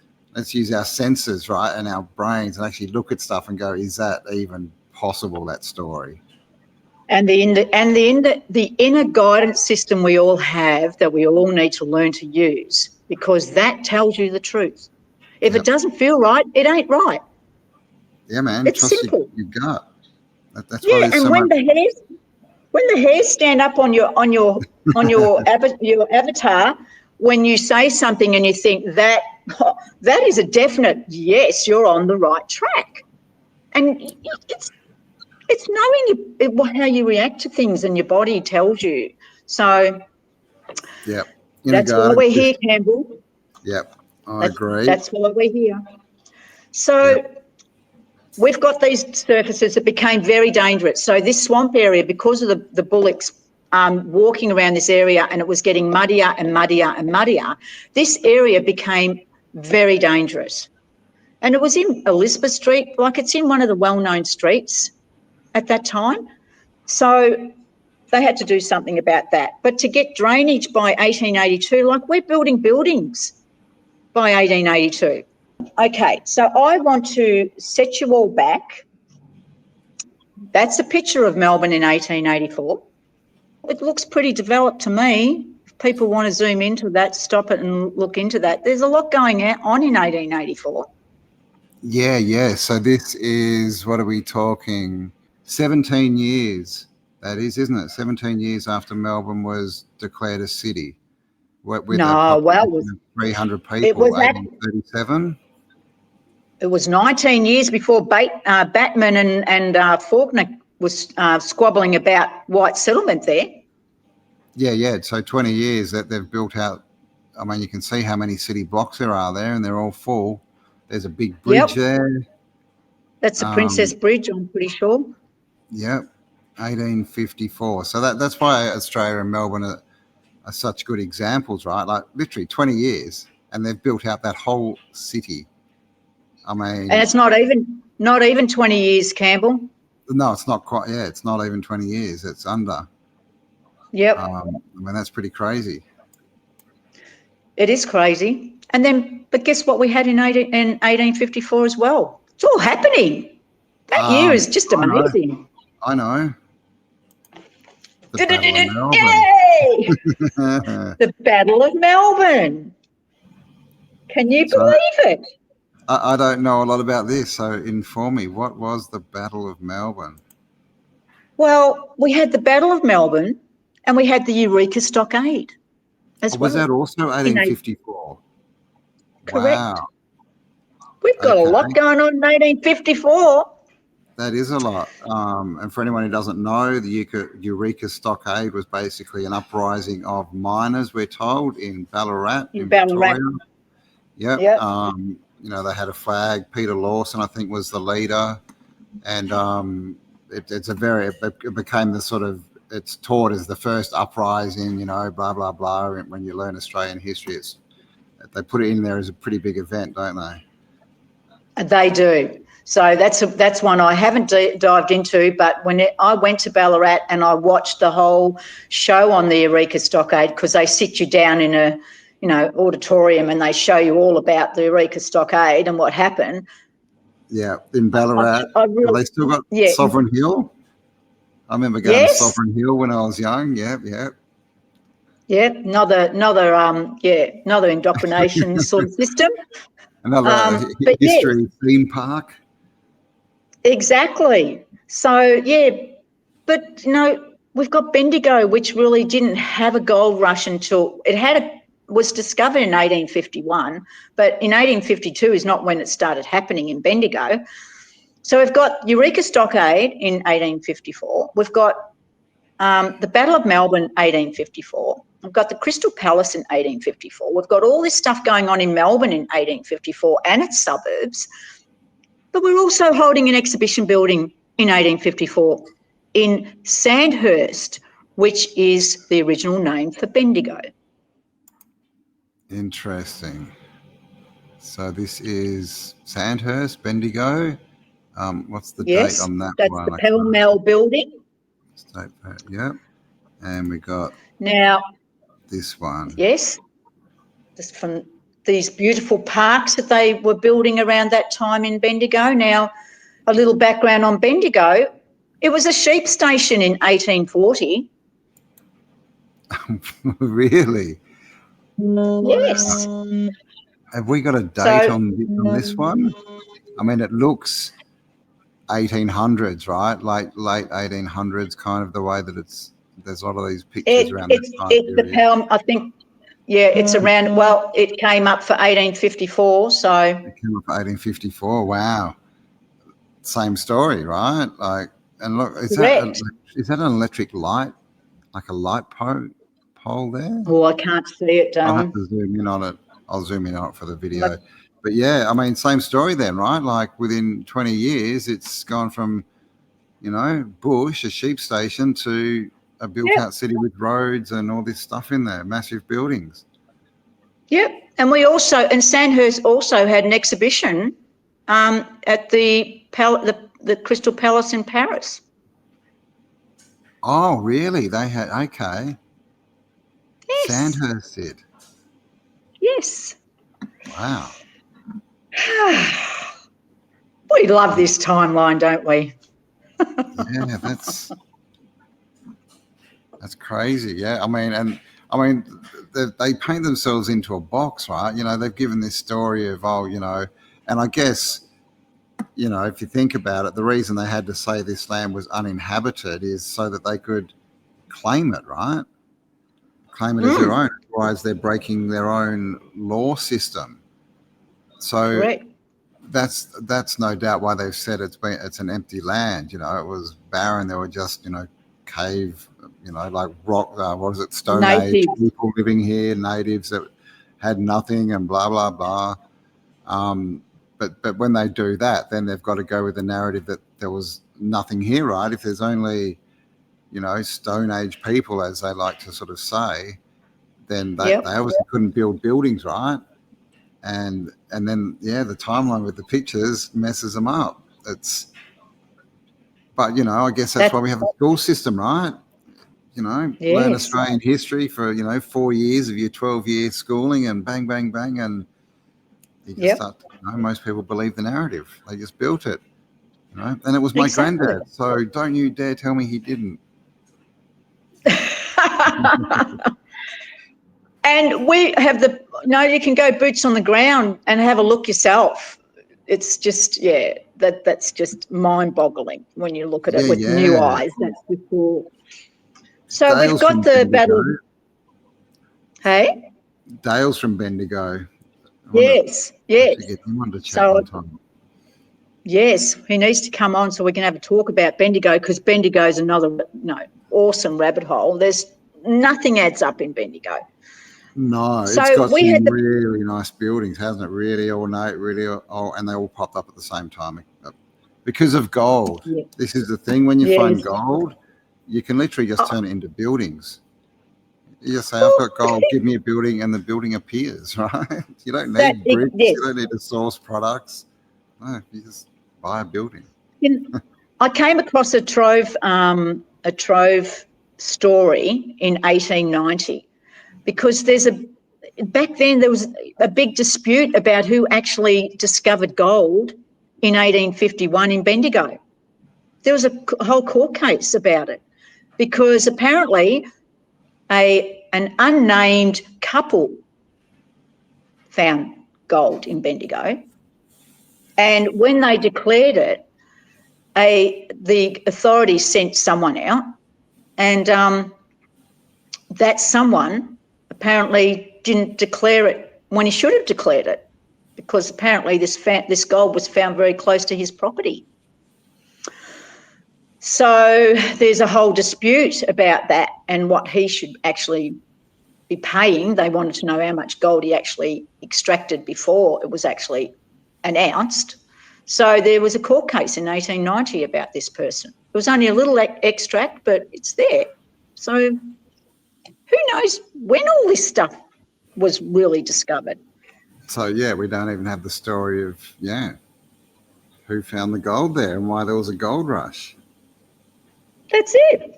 use our senses, right, and our brains, and actually look at stuff and go, is that even possible, that story? And the inner guidance system we all have, that we all need to learn to use, because that tells you the truth. If it doesn't feel right, it ain't right. Yeah, man. It's simple. Your gut. That's why there's so much. When the hairs stand up on your avatar, when you say something and you think that is a definite yes, you're on the right track. And it's knowing how you react to things, and your body tells you. So that's why we're here, Campbell. Yep, I agree. That's why we're here. So we've got these surfaces that became very dangerous. So this swamp area, because of the bullocks walking around this area, and it was getting muddier and muddier and muddier, this area became very dangerous. And it was in Elizabeth Street, like it's in one of the well-known streets at that time. So they had to do something about that. But to get drainage by 1882, like we're building buildings by 1882. Okay, so I want to set you all back That's a picture of Melbourne in 1884. It looks pretty developed to me. If people want to zoom into that, stop it and look into that. There's a lot going on in 1884. Yeah, yeah. So this is, what are we talking? 17 years, that is, isn't it? 17 years after Melbourne was declared a city with a No, well, population of 300 it people, was 1837. It was 19 years before Batman and Faulkner was squabbling about white settlement there. Yeah, yeah. So 20 years that they've built out. I mean, you can see how many city blocks there are there, and they're all full. There's a big bridge there. That's the Princess Bridge, I'm pretty sure. Yep, 1854. So that's why Australia and Melbourne are such good examples, right? Like literally 20 years, and they've built out that whole city. I mean, and it's not even 20 years, Campbell. No, it's not quite. Yeah, it's not even 20 years. It's under. Yep. I mean, that's pretty crazy. It is crazy. But guess what we had in 1854 as well? It's all happening. That year is just amazing. I know. The Battle of Melbourne. The Battle of Melbourne. Can you believe it? I don't know a lot about this, so inform me. What was the Battle of Melbourne? Well, we had the Battle of Melbourne and we had the Eureka Stockade as well. Was that also 1854? Correct. Wow. We've got a lot going on in 1854. That is a lot. And for anyone who doesn't know, the Eureka Stockade was basically an uprising of miners, we're told, in Ballarat, in Victoria. Yep. You know, they had a flag. Peter Lawson, I think, was the leader. And it became the sort of, it's taught as the first uprising, you know, blah, blah, blah. And when you learn Australian history, they put it in there as a pretty big event, don't they? They do. So that's one I haven't dived into, but when I went to Ballarat and I watched the whole show on the Eureka Stockade, because they sit you down in a, you know, auditorium and they show you all about the Eureka Stockade and what happened. Yeah, in Ballarat. Have they still got Sovereign Hill? I remember going to Sovereign Hill when I was young. Yeah. Yeah, another indoctrination sort of system. Another history theme park. Exactly. So, but, you know, we've got Bendigo, which really didn't have a gold rush until was discovered in 1851, but in 1852 is not when it started happening in Bendigo. So we've got Eureka Stockade in 1854. We've got the Battle of Melbourne, 1854. We've got the Crystal Palace in 1854. We've got all this stuff going on in Melbourne in 1854 and its suburbs. But we're also holding an exhibition building in 1854 in Sandhurst, which is the original name for Bendigo. Interesting. So this is Sandhurst, Bendigo. What's the date on that one? That's the Pell Mell building. Yep. And we got this one. Yes. Just from these beautiful parks that they were building around that time in Bendigo. Now, a little background on Bendigo. It was a sheep station in 1840. Really? Yes. Have we got a date on this one? I mean, it looks 1800s, right? Like late 1800s, kind of the way that there's a lot of these pictures around that time period. It's the Pell, I think. Yeah, it's around, well, it came up for 1854, so. It came up for 1854, wow. Same story, right? Like, and look, is that an electric light, like a light pole there? Oh, I can't see it, I'll have to zoom in on it. I'll zoom in on it for the video. But yeah, I mean, same story then, right? Like within 20 years, it's gone from, you know, bush, a sheep station, to a built-out city with roads and all this stuff in there, massive buildings. Yep, and Sandhurst also had an exhibition at the Crystal Palace in Paris. Oh, really? They had, okay. Yes. Sandhurst did. Yes. Wow. We love this timeline, don't we? Yeah, that's crazy. Yeah, I mean, they paint themselves into a box, right? You know, they've given this story of, oh, you know, and I guess, you know, if you think about it, the reason they had to say this land was uninhabited is so that they could claim it, right? Claim it as their own. Otherwise, they're breaking their own law system. So Correct. that's no doubt why they've said it's an empty land. You know, it was barren. There were just, you know, cave, you know, like rock. What is it? Stone Age Native. people living here, natives that had nothing, and blah blah blah. But when they do that, then they've got to go with the narrative that there was nothing here, right? If there's only, you know, Stone Age people, as they like to sort of say, then they Yep. obviously couldn't build buildings, right? And then the timeline with the pictures messes them up. But you know, I guess that's why we have a school system, right? You know, learn Yes. Australian history for, you know, 4 years of your 12-year schooling, and bang bang bang, and you just start to, you know, most people believe the narrative. They just built it, you know. And it was my granddad, so don't you dare tell me he didn't. And we have you can go boots on the ground and have a look yourself. It's just, that's just mind-boggling when you look at it with new eyes. That's before. So Dale's we've got the battle. Hey? Dale's from Bendigo. Yes. Get him on to chat one time. Yes, he needs to come on so we can have a talk about Bendigo, because Bendigo is another awesome rabbit hole. There's nothing adds up in Bendigo. No, so it's got some really nice buildings, hasn't it? Really ornate, and they all popped up at the same time because of gold. Yeah. This is the thing: when you find gold, you can literally just turn it into buildings. You just say, "I've got gold, give me a building," and the building appears. Right? You don't need bricks. You don't need to source products. No, you just buy a building. I came across a trove story in 1890. Because back then there was a big dispute about who actually discovered gold in 1851 in Bendigo. There was a whole court case about it, because apparently an unnamed couple found gold in Bendigo, and when they declared it, the authorities sent someone out, and that someone apparently didn't declare it when he should have declared it, because apparently this gold was found very close to his property. So there's a whole dispute about that and what he should actually be paying. They wanted to know how much gold he actually extracted before it was actually announced. So there was a court case in 1890 about this person. It was only a little extract, but it's there. So who knows when all this stuff was really discovered? So, we don't even have the story of, who found the gold there and why there was a gold rush. That's it.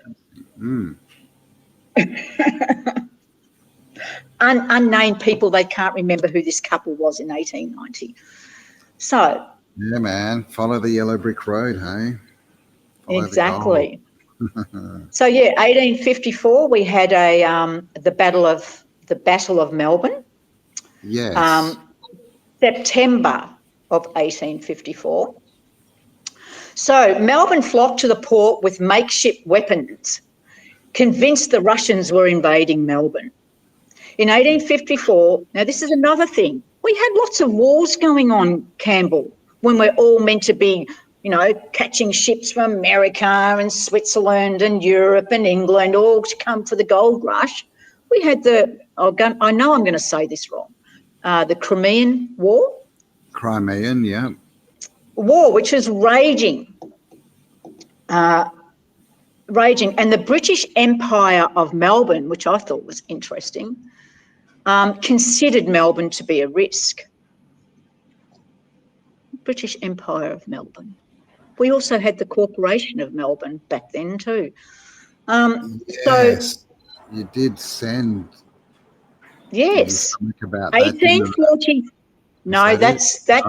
Unnamed people, they can't remember who this couple was in 1890. So. Yeah, man. Follow the yellow brick road, hey? Follow exactly. So 1854 we had the Battle of Melbourne. Yes. September of 1854. So Melbourne flocked to the port with makeshift weapons, convinced the Russians were invading Melbourne. In 1854, now this is another thing. We had lots of wars going on, Campbell, when we're all meant to be, catching ships from America and Switzerland and Europe and England, all to come for the gold rush. We had I know I'm going to say this wrong, the Crimean War. Crimean, yeah. War, which was raging. And the British Empire of Melbourne, which I thought was interesting, considered Melbourne to be a risk. British Empire of Melbourne. We also had the Corporation of Melbourne back then too. Yes, you did send. Yes. About 1840. No, that's that.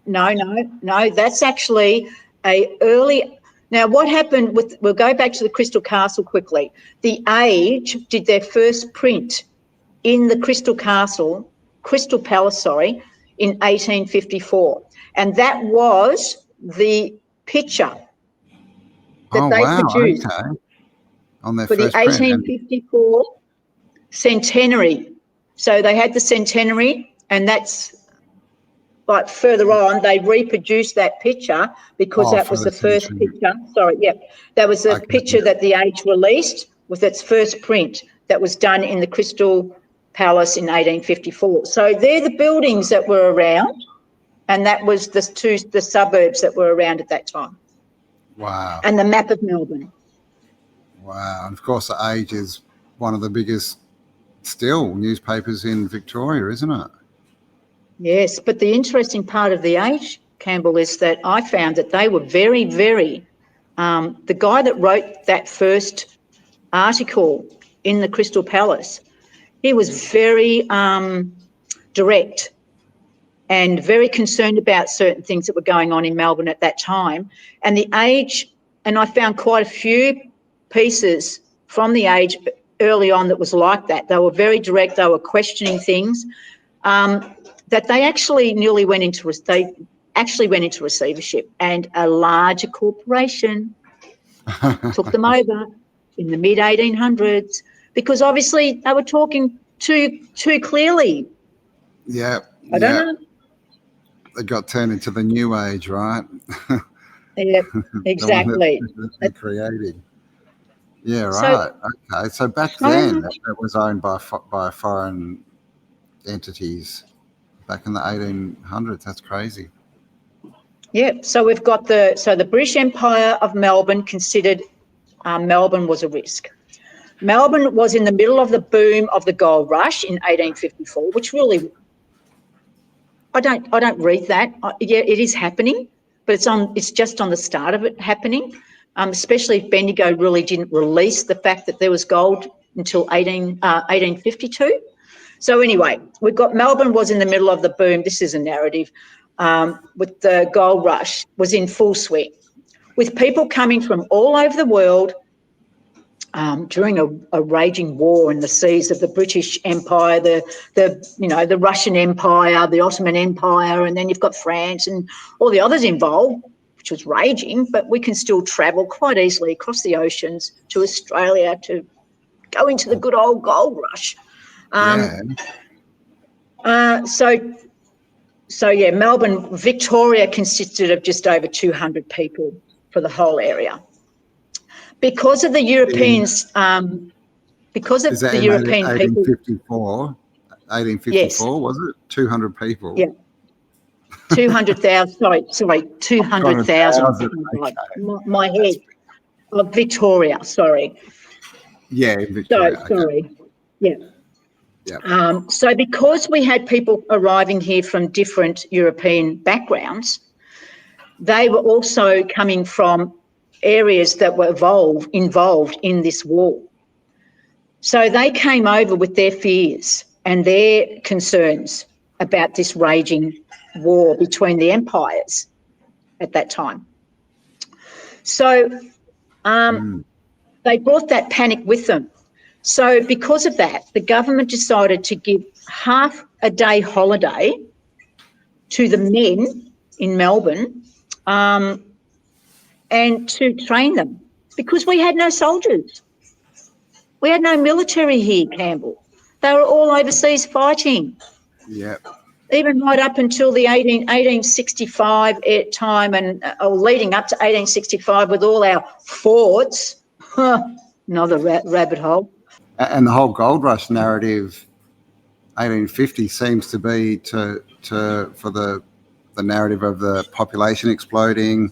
No. That's actually a early. Now, what happened with, we'll go back to the Crystal Castle quickly. The Age did their first print in the Crystal Palace, in 1854. And that was the picture that they produced on their for the first print. 1854 centenary. So they had the centenary, and that's like further on, they reproduced that picture because that was the first picture. Sorry, yeah. That was the picture that the Age released with its first print that was done in the Crystal Palace in 1854. So they're the buildings that were around, and that was the suburbs that were around at that time. Wow. And the map of Melbourne. Wow. And of course, the Age is one of the biggest still newspapers in Victoria, isn't it? Yes, but the interesting part of the Age, Campbell, is that I found that they were very, very, the guy that wrote that first article in the Crystal Palace, he was very direct and very concerned about certain things that were going on in Melbourne at that time. And the Age, and I found quite a few pieces from the Age early on that was like that. They were very direct, they were questioning things. That they actually nearly went into receivership, and a larger corporation took them over in the mid-1800s because obviously they were talking too clearly. Yeah. I don't know. They got turned into the New Age, right? Yeah, exactly. They're creating. Yeah, right. Okay. So back then, it was owned by foreign entities. Back in the 1800s, that's crazy. Yeah, so we've got the British Empire of Melbourne considered Melbourne was a risk. Melbourne was in the middle of the boom of the gold rush in 1854, which really, I don't read that. Yeah, it is happening, but it's just on the start of it happening. Especially if Bendigo really didn't release the fact that there was gold until 1852. So anyway, we've got Melbourne was in the middle of the boom. This is a narrative with the gold rush was in full swing, with people coming from all over the world during a raging war in the seas of the British Empire, the Russian Empire, the Ottoman Empire, and then you've got France and all the others involved, which was raging. But we can still travel quite easily across the oceans to Australia to go into the good old gold rush. So yeah, Melbourne, Victoria consisted of just over 200 people for the whole area. Because of the Europeans, because of the European people. 1854, yes. Was it? 200 people? Yeah. 200,000, sorry, 200,000. Okay. My head. Of Victoria, sorry. Yeah, Victoria. So, sorry. Yeah. Yeah. So because we had people arriving here from different European backgrounds, they were also coming from areas that were involved in this war. So they came over with their fears and their concerns about this raging war between the empires at that time. So they brought that panic with them. So because of that, the government decided to give half a day holiday to the men in Melbourne and to train them, because we had no soldiers. We had no military here, Campbell. They were all overseas fighting. Yeah. Even right up until the 1865 time and leading up to 1865 with all our forts. Another rabbit hole. And the whole gold rush narrative, 1850, seems to be for the narrative of the population exploding,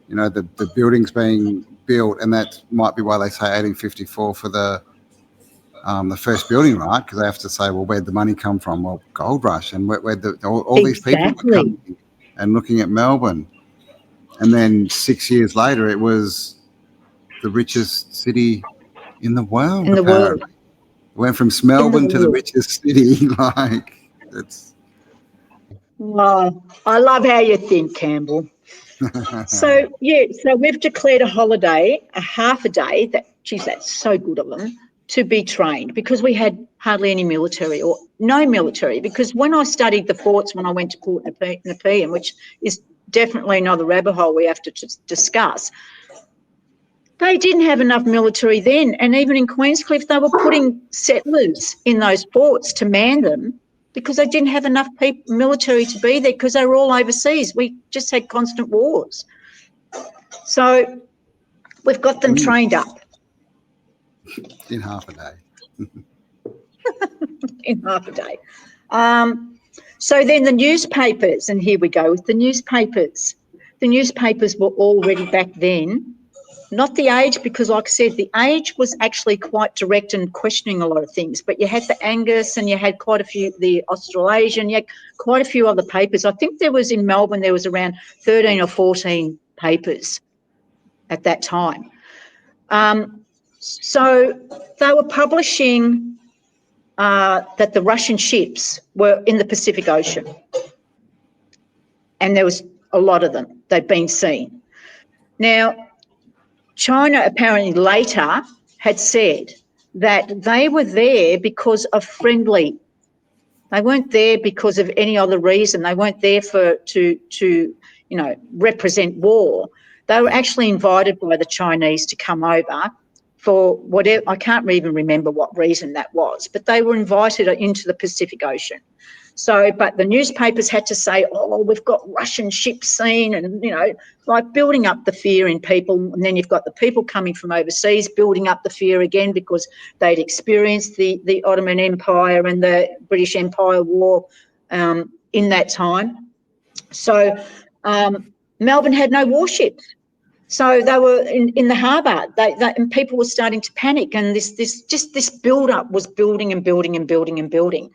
you know, the buildings being built, and that might be why they say 1854 for the first building, right? Because they have to say, well, where'd the money come from? Well, gold rush, and where all these people were coming and looking at Melbourne, and then 6 years later, it was the richest city in the world. In the world, it went from Melbourne to the richest city. Like it's. Oh, I love how you think, Campbell. So, so we've declared a holiday, a half a day, geez, that's so good of them, to be trained, because we had hardly any military or no military. Because when I studied the forts, when I went to Port Nepean, which is definitely another rabbit hole we have to discuss, they didn't have enough military then. And even in Queenscliff, they were putting settlers in those forts to man them because they didn't have enough military to be there, because they were all overseas. We just had constant wars. So we've got them trained up. In half a day. In half a day. So then the newspapers, and here we go with the newspapers. The newspapers were already back then, not the Age, because like I said, the Age was actually quite direct and questioning a lot of things, but you had the Angus and you had quite a few, the Australasian, you had quite a few other papers. I think there was in Melbourne, there was around 13 or 14 papers at that time. So they were publishing that the Russian ships were in the Pacific Ocean, and there was a lot of them. They'd been seen. Now, China apparently later had said that they were there because of friendly. They weren't there because of any other reason. They weren't there to represent war. They were actually invited by the Chinese to come over for whatever, I can't even remember what reason that was, but they were invited into the Pacific Ocean. So, but the newspapers had to say, oh, we've got Russian ships seen, and, like building up the fear in people. And then you've got the people coming from overseas building up the fear again because they'd experienced the Ottoman Empire and the British Empire War in that time. So Melbourne had no warships. So they were in the harbour, and people were starting to panic, and this build-up was building and building and building and building.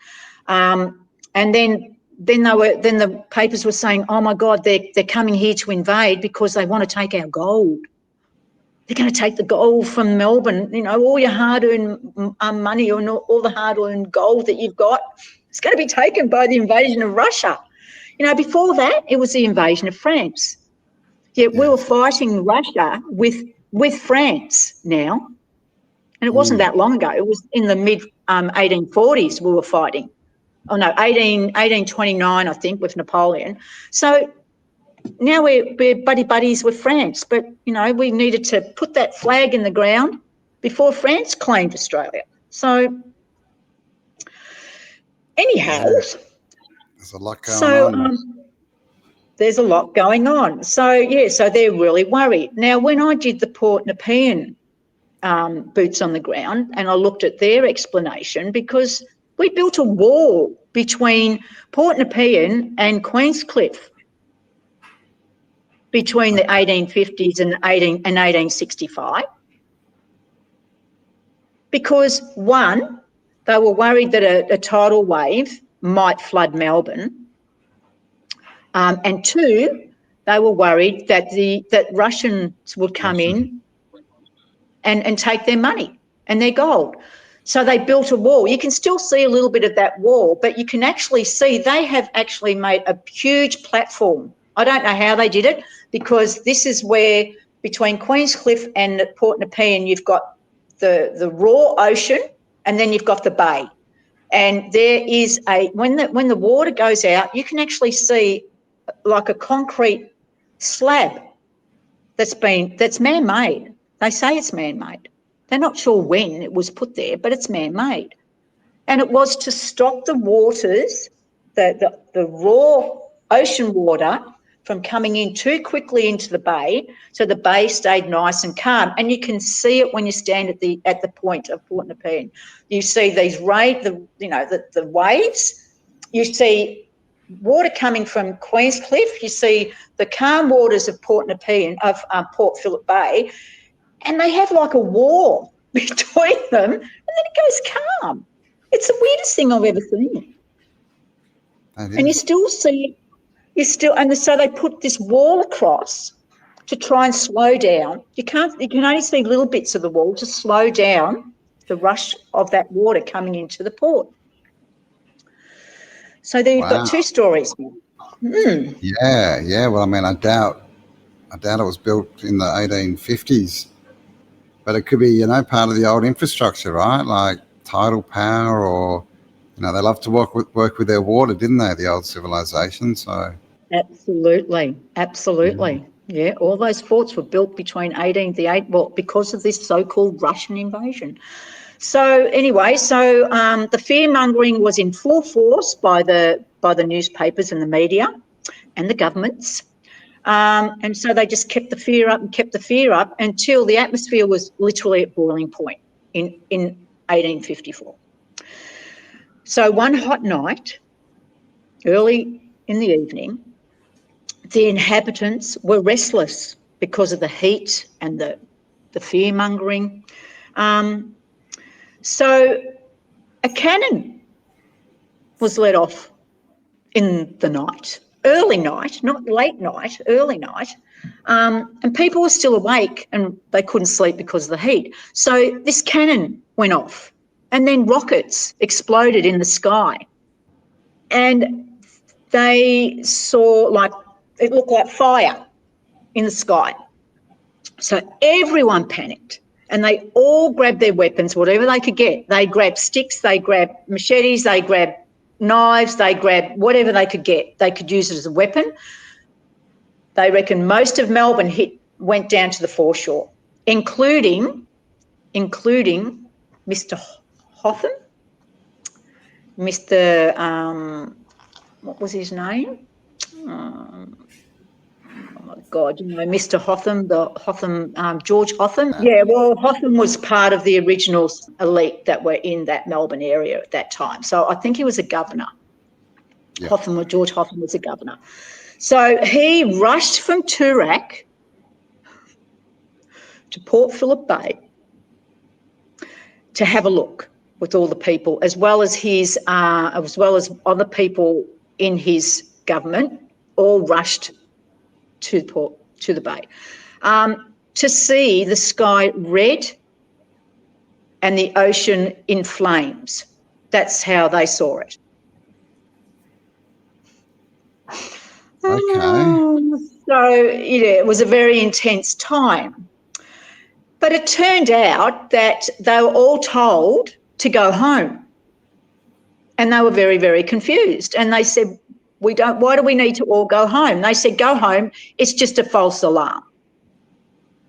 And then the papers were saying, oh my God, they're coming here to invade because they want to take our gold. They're going to take the gold from Melbourne. All your hard-earned money, or all the hard-earned gold that you've got, it's going to be taken by the invasion of Russia. Before that, it was the invasion of France. Yet we were fighting Russia with France now, and it wasn't that long ago. It was in the mid 1840s we were fighting. Oh no, 1829, I think, with Napoleon. So now we're buddies with France, but we needed to put that flag in the ground before France claimed Australia. So anyhow, there's a lot going on. There's a lot going on. So they're really worried. Now, when I did the Port Nepean boots on the ground, and I looked at their explanation, because we built a wall between Port Nepean and Queenscliff between the 1850s and 1865, because one, they were worried that a tidal wave might flood Melbourne, and two, they were worried that that Russians would come in and take their money and their gold. So they built a wall. You can still see a little bit of that wall, but you can actually see they have actually made a huge platform. I don't know how they did it, because this is where, between Queenscliff and Port Nepean, you've got the raw ocean, and then you've got the bay. And there is when the water goes out, you can actually see like a concrete slab that's man-made. They say it's man-made. They're not sure when it was put there, but it's man-made. And it was to stop the waters, the raw ocean water, from coming in too quickly into the bay, so the bay stayed nice and calm. And you can see it when you stand at the point of Port Nepean. You see these the waves. You see water coming from Queenscliff. You see the calm waters of Port Nepean, of Port Phillip Bay, and they have like a wall between them, and then it goes calm. It's the weirdest thing I've ever seen. And you still see, and so they put this wall across to try and slow down. You can only see little bits of the wall to slow down the rush of that water coming into the port. So there you've got two stories. Yeah. Well, I mean, I doubt I doubt it was built in the 1850s, but it could be, you know, part of the old infrastructure, right? Like tidal power, or, you know, they love to work with their water, didn't they, the old civilization? So Absolutely, absolutely. Yeah, all those forts were built between 18th, well, because of this so-called Russian invasion. So anyway, the fear-mongering was in full force by the newspapers and the media and the governments. And so they just kept the fear up and kept the fear up until the atmosphere was literally at boiling point in 1854. So one hot night, early in the evening, the inhabitants were restless because of the heat and the fear-mongering. So a cannon was let off in the night, early night, not late night, early night, and people were still awake and they couldn't sleep because of the heat. So this cannon went off, and then rockets exploded in the sky, and they saw, like, it looked like fire in the sky. So everyone panicked, and they all grabbed their weapons, whatever they could get. They grabbed sticks, they grabbed machetes, they grabbed knives, they grabbed whatever they could get. They could use it as a weapon. They reckon most of Melbourne went down to the foreshore, including Mr. Hotham, Mr. What was his name? Oh my God, you know, Mr. Hotham, George Hotham. Yeah, well, Hotham was part of the original elite that were in that Melbourne area at that time. So I think he was a governor. Yeah. George Hotham was a governor. So he rushed from Toorak to Port Phillip Bay to have a look with all the people, as well as other people in his government, all rushed to the bay to see the sky red and the ocean in flames. That's how they saw it. Okay. So, yeah, it was a very intense time. But it turned out that they were all told to go home. And they were very, very confused. And they said, why do we need to all go home? They said, go home, it's just a false alarm.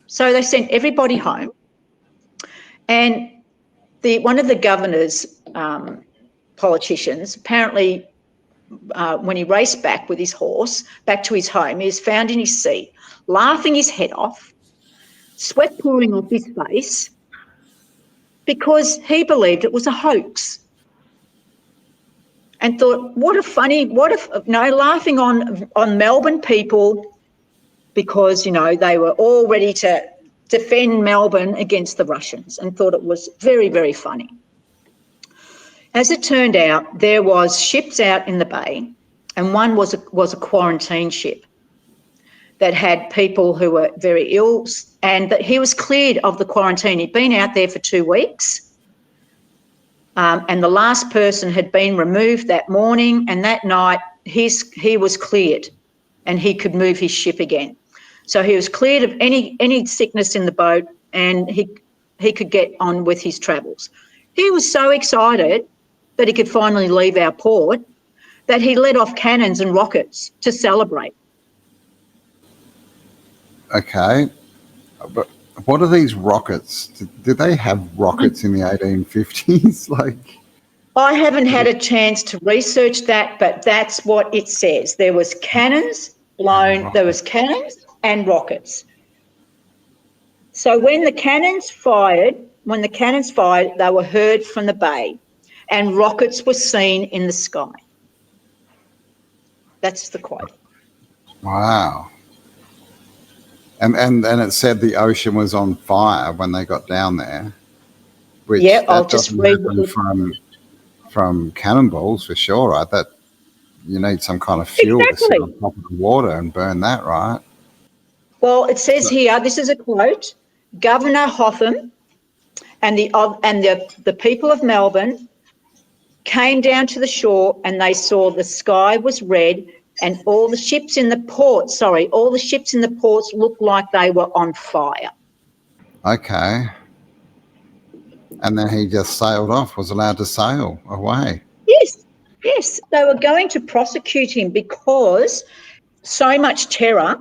So they sent everybody home. And one of the governor's politicians, apparently, when he raced back with his horse back to his home, he was found in his seat, laughing his head off, sweat pouring off his face, because he believed it was a hoax. And thought, laughing on Melbourne people, because, you know, they were all ready to defend Melbourne against the Russians, and thought it was very, very funny. As it turned out, there was ships out in the bay, and one was a quarantine ship that had people who were very ill, and that he was cleared of the quarantine. He'd been out there for 2 weeks. And the last person had been removed that morning, and that night he was cleared and he could move his ship again. So he was cleared of any sickness in the boat, and he could get on with his travels. He was so excited that he could finally leave our port that he let off cannons and rockets to celebrate. Okay. But what are these rockets? Did they have rockets in the 1850s? I haven't had a chance to research that, but that's what it says. There was cannons blown, there was cannons and rockets. So when the cannons fired, they were heard from the bay, and rockets were seen in the sky. That's the quote. Wow. And it said the ocean was on fire when they got down there. Which yeah, I'll just read from cannonballs for sure, right? That you need some kind of fuel to sit on top of the water and burn that, right? Well, it says here, this is a quote: Governor Hotham and the people of Melbourne came down to the shore, and they saw the sky was red, and all the ships in the ports looked like they were on fire. Okay. And then he just sailed off, was allowed to sail away. Yes, they were going to prosecute him because so much terror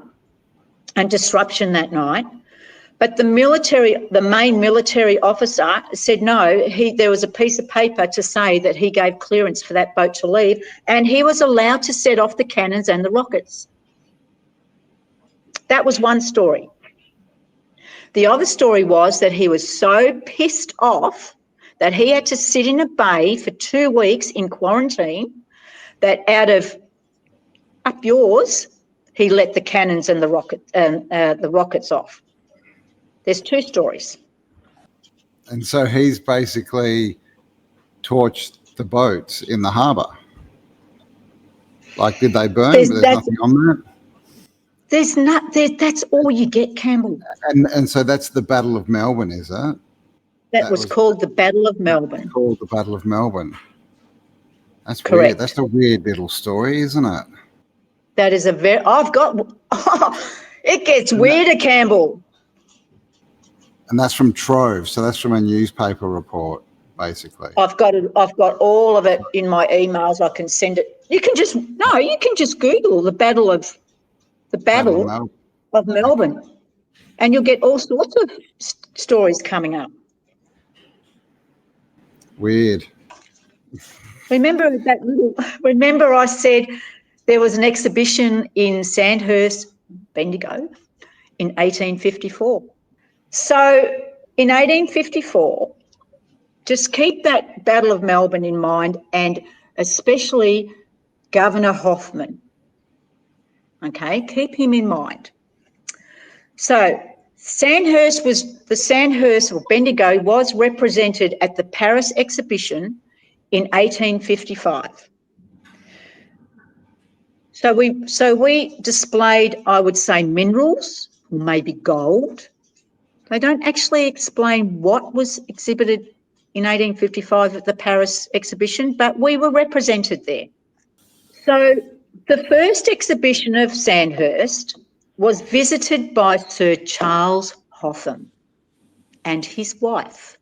and disruption that night. But the main military officer said no, there was a piece of paper to say that he gave clearance for that boat to leave, and he was allowed to set off the cannons and the rockets. That was one story. The other story was that he was so pissed off that he had to sit in a bay for 2 weeks in quarantine that out of up yours, he let the cannons and the rockets off. There's 2 stories. And so he's basically torched the boats in the harbour. Like, did they burn? There's nothing on that? That's all you get, Campbell. And so that's the Battle of Melbourne, is it? That was called the Battle of Melbourne. Called the Battle of Melbourne. That's correct. Weird. That's a weird little story, isn't it? That is it gets weirder, Campbell. And that's from Trove, so that's from a newspaper report, basically. I've got all of it in my emails. I can send it. You can just Google the Battle of Melbourne, and you'll get all sorts of stories coming up. Weird. Remember I said there was an exhibition in Sandhurst, Bendigo, in 1854. So in 1854, just keep that Battle of Melbourne in mind, and especially Governor Hoffman. Okay, keep him in mind. So Sandhurst or Bendigo was represented at the Paris exhibition in 1855. So we displayed, I would say, minerals, or maybe gold. They don't actually explain what was exhibited in 1855 at the Paris exhibition, but we were represented there. So the first exhibition of Sandhurst was visited by Sir Charles Hotham and his wife.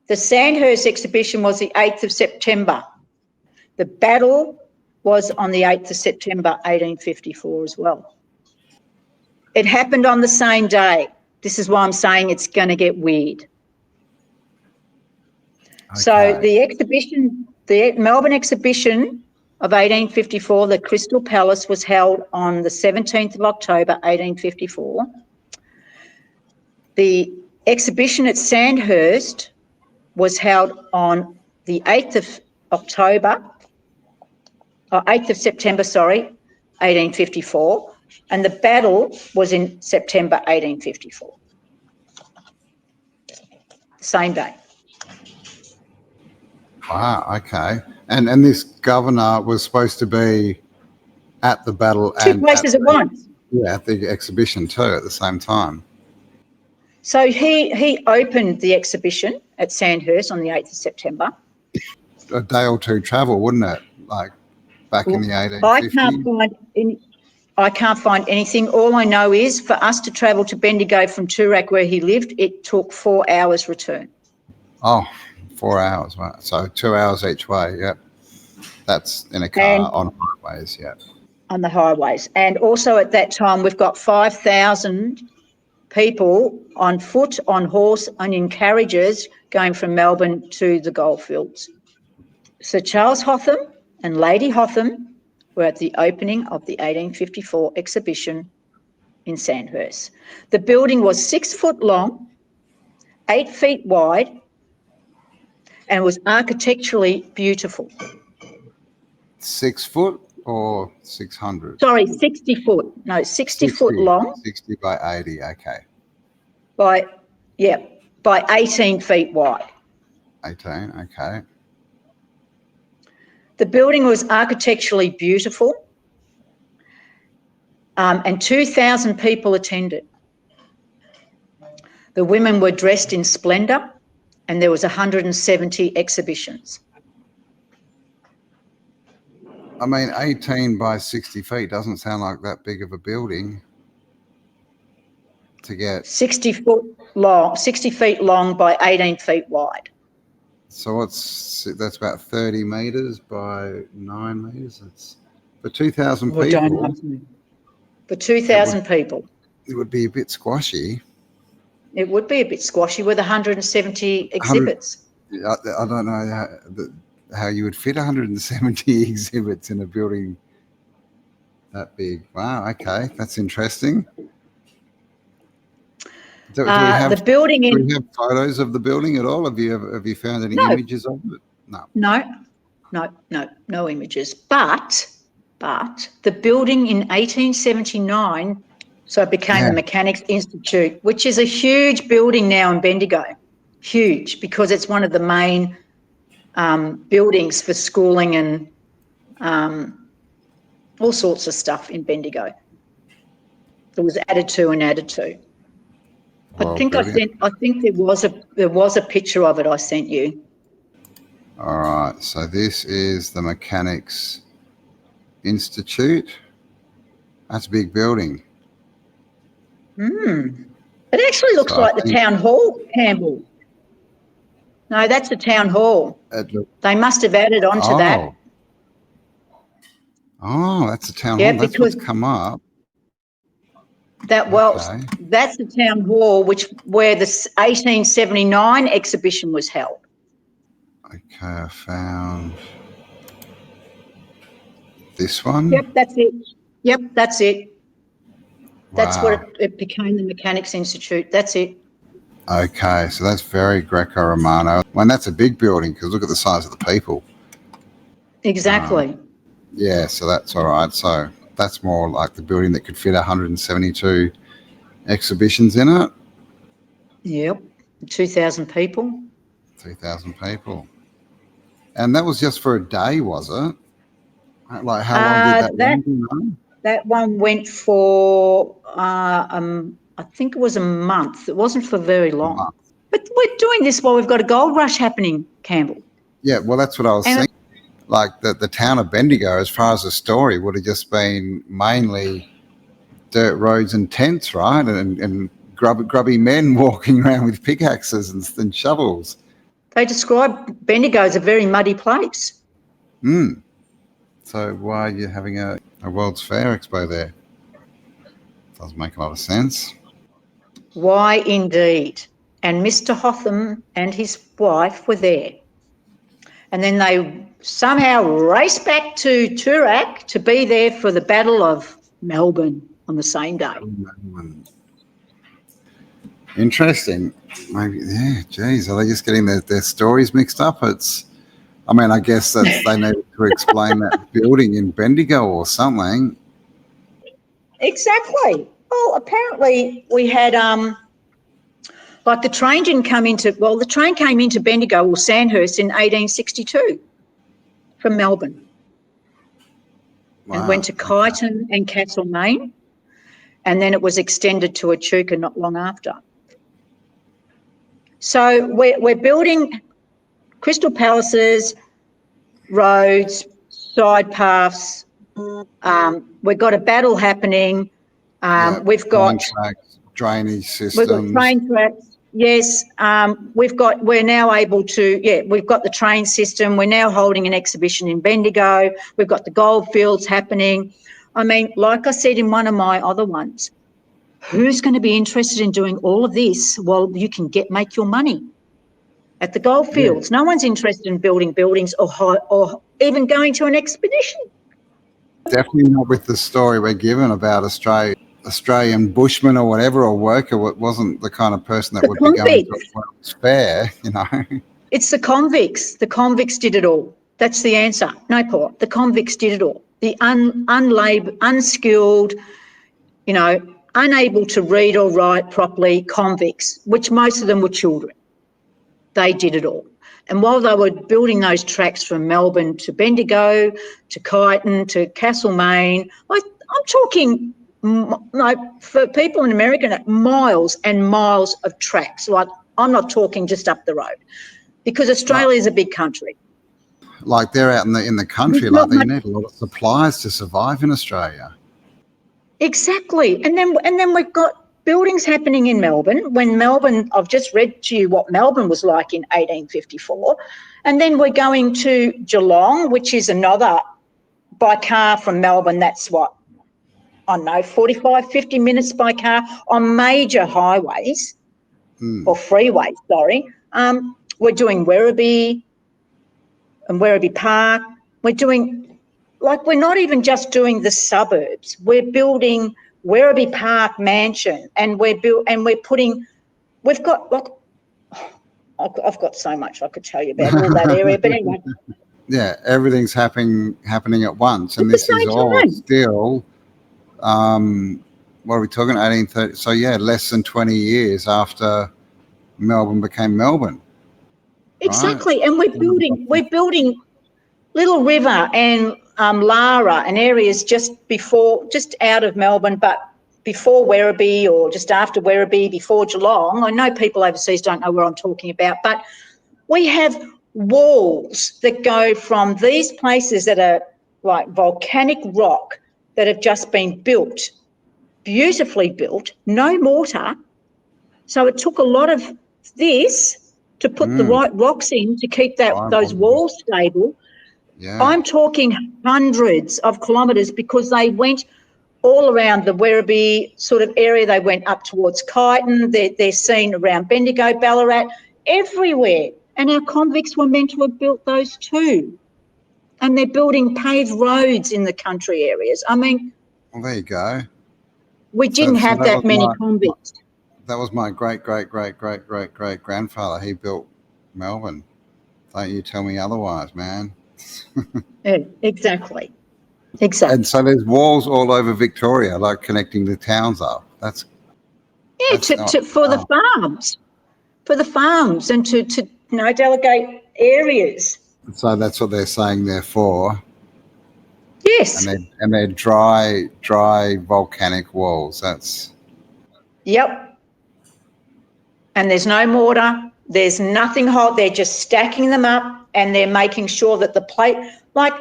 The Sandhurst exhibition was the 8th of September. The battle was on the 8th of September 1854 as well. It happened on the same day. This is why I'm saying it's going to get weird. Okay. So the Melbourne exhibition of 1854, the Crystal Palace, was held on the 17th of October 1854. The exhibition at Sandhurst was held on the 8th of September, 1854, and the battle was in September 1854. Same day. Wow, okay. And this governor was supposed to be at the battle Two places at once. Yeah, at the exhibition too at the same time. So he opened the exhibition at Sandhurst on the 8th of September. A day or two travel, wouldn't it? Like back in the 1850s? I can't find anything. All I know is for us to travel to Bendigo from Toorak, where he lived, it took 4 hours return. Oh, 4 hours. Wow. So 2 hours each way, yep. That's in a car on highways, yeah. On the highways. And also at that time, we've got 5,000 people on foot, on horse, and in carriages going from Melbourne to the goldfields. Sir Charles Hotham and Lady Hotham were at the opening of the 1854 exhibition in Sandhurst. The building was 6 foot long, 8 feet wide, and was architecturally beautiful. 6 foot or 600? Sorry, 60 foot. No, 60 foot long. 60 by 80, okay. By 18 feet wide. 18, okay. The building was architecturally beautiful, and 2,000 people attended. The women were dressed in splendour, and there was 170 exhibitions. I mean, 18 by 60 feet doesn't sound like that big of a building to get. 60 feet long by 18 feet wide. So that's about 30 metres by 9 metres. That's for 2,000 Well, people. don't know. For 2,000 people. It would be a bit squashy. It would be a bit squashy with 170 exhibits. I don't know how you would fit 170 exhibits in a building that big. Wow, okay, that's interesting. Do we have photos of the building at all? Have you found any images of it? No images. But the building in 1879, so it became the Mechanics Institute, which is a huge building now in Bendigo, huge, because it's one of the main buildings for schooling and all sorts of stuff in Bendigo. It was added to. Well, I think there was a picture of it I sent you. All right, so this is the Mechanics Institute. That's a big building. It actually looks like the town hall, Campbell. No, that's the town hall. They must have added on to that. Oh, that's the town hall. That's what's come up. That's the town hall where the 1879 exhibition was held. Okay, I found this one. Yep, that's it. Wow. That's what it became, the Mechanics Institute. That's it. Okay, so that's very Greco-Romano. Well, that's a big building because look at the size of the people. Exactly. Yeah, so that's all right. So that's more like the building that could fit 172 exhibitions in it. Yep, 2,000 people. 2,000 people. And that was just for a day, was it? Like how long did that run? That one went for, I think it was a month. It wasn't for very long. But we're doing this while we've got a gold rush happening, Campbell. Yeah, well, that's what I was thinking. Like the town of Bendigo, as far as the story, would have just been mainly dirt roads and tents, right? And grubby men walking around with pickaxes and shovels. They describe Bendigo as a very muddy place. So why are you having a World's Fair Expo there? Doesn't make a lot of sense. Why indeed? And Mr. Hotham and his wife were there. And then they somehow raced back to Toorak to be there for the Battle of Melbourne on the same day. Interesting. Maybe, yeah, geez, are they just getting their stories mixed up? I guess they needed to explain that building in Bendigo or something. Exactly. Well, apparently we had, the train the train came into Bendigo or Sandhurst in 1862 from Melbourne. Wow. And went to Kyneton and Castlemaine, and then it was extended to Echuca not long after. So we're building Crystal Palaces, roads, side paths. We've got a battle happening. We've got tracks, drainage systems. We've got train tracks. Yes, we're now able to. We've got the train system. We're now holding an exhibition in Bendigo. We've got the goldfields happening. I mean, like I said in one of my other ones, who's going to be interested in doing all of this while you can make your money at the goldfields? No one's interested in building buildings or even going to an expedition. Definitely not with the story we're given about Australian bushman or whatever, or worker. Wasn't the kind of person that would be going to a World's Fair, you know. It's the convicts. The convicts did it all. That's the answer. No, Paul. The convicts did it all. The unskilled, unable to read or write properly convicts, which most of them were children. They did it all. And while they were building those tracks from Melbourne to Bendigo, to Kyneton, to Castlemaine, I'm talking, for people in America, miles and miles of tracks. I'm not talking just up the road, because Australia is a big country. like they're out in the country, There's like not they much. need a lot of supplies to survive in Australia. Exactly. And then we've got buildings happening in Melbourne. When Melbourne, I've just read to you what Melbourne was like in 1854. And then we're going to Geelong, which is another, by car from Melbourne, that's what, I don't know, 45, 50 minutes by car on major highways or freeways, sorry. We're doing Werribee and Werribee Park. We're doing, like, we're not even just doing the suburbs. We're building Werribee Park Mansion, and we've got, like, I've got so much I could tell you about all that area, but anyway, Yeah, everything's happening at once, at and the this is same all time. still. What are we talking? 1830. So yeah, less than 20 years after Melbourne became Melbourne, right? Exactly. And we're building Little River and Lara and areas just out of Melbourne, but before Werribee or just after Werribee, before Geelong. I know people overseas don't know where I'm talking about, but we have walls that go from these places that are like volcanic rock that have just been built, beautifully built, no mortar. So it took a lot of this to put the right rocks in to keep Dry those walls. walls stable. Yeah. I'm talking hundreds of kilometres because they went all around the Werribee sort of area. They went up towards Kyneton. They're seen around Bendigo, Ballarat, everywhere. And our convicts were meant to have built those too. And they're building paved roads in the country areas. I mean, Well, there you go. we So, didn't so have that was that many convicts. that was my great grandfather. He built Melbourne. Don't you tell me otherwise, man. Yeah, exactly. And Exactly. so there's walls all over Victoria, like connecting the towns up. Yeah, That's not. for the Oh, farms and to delegate areas. so that's what they're saying they're for, Yes. and they're dry volcanic walls. That's Yep. And there's no mortar. There's nothing hot. They're just stacking them up and they're making sure that the plate, like,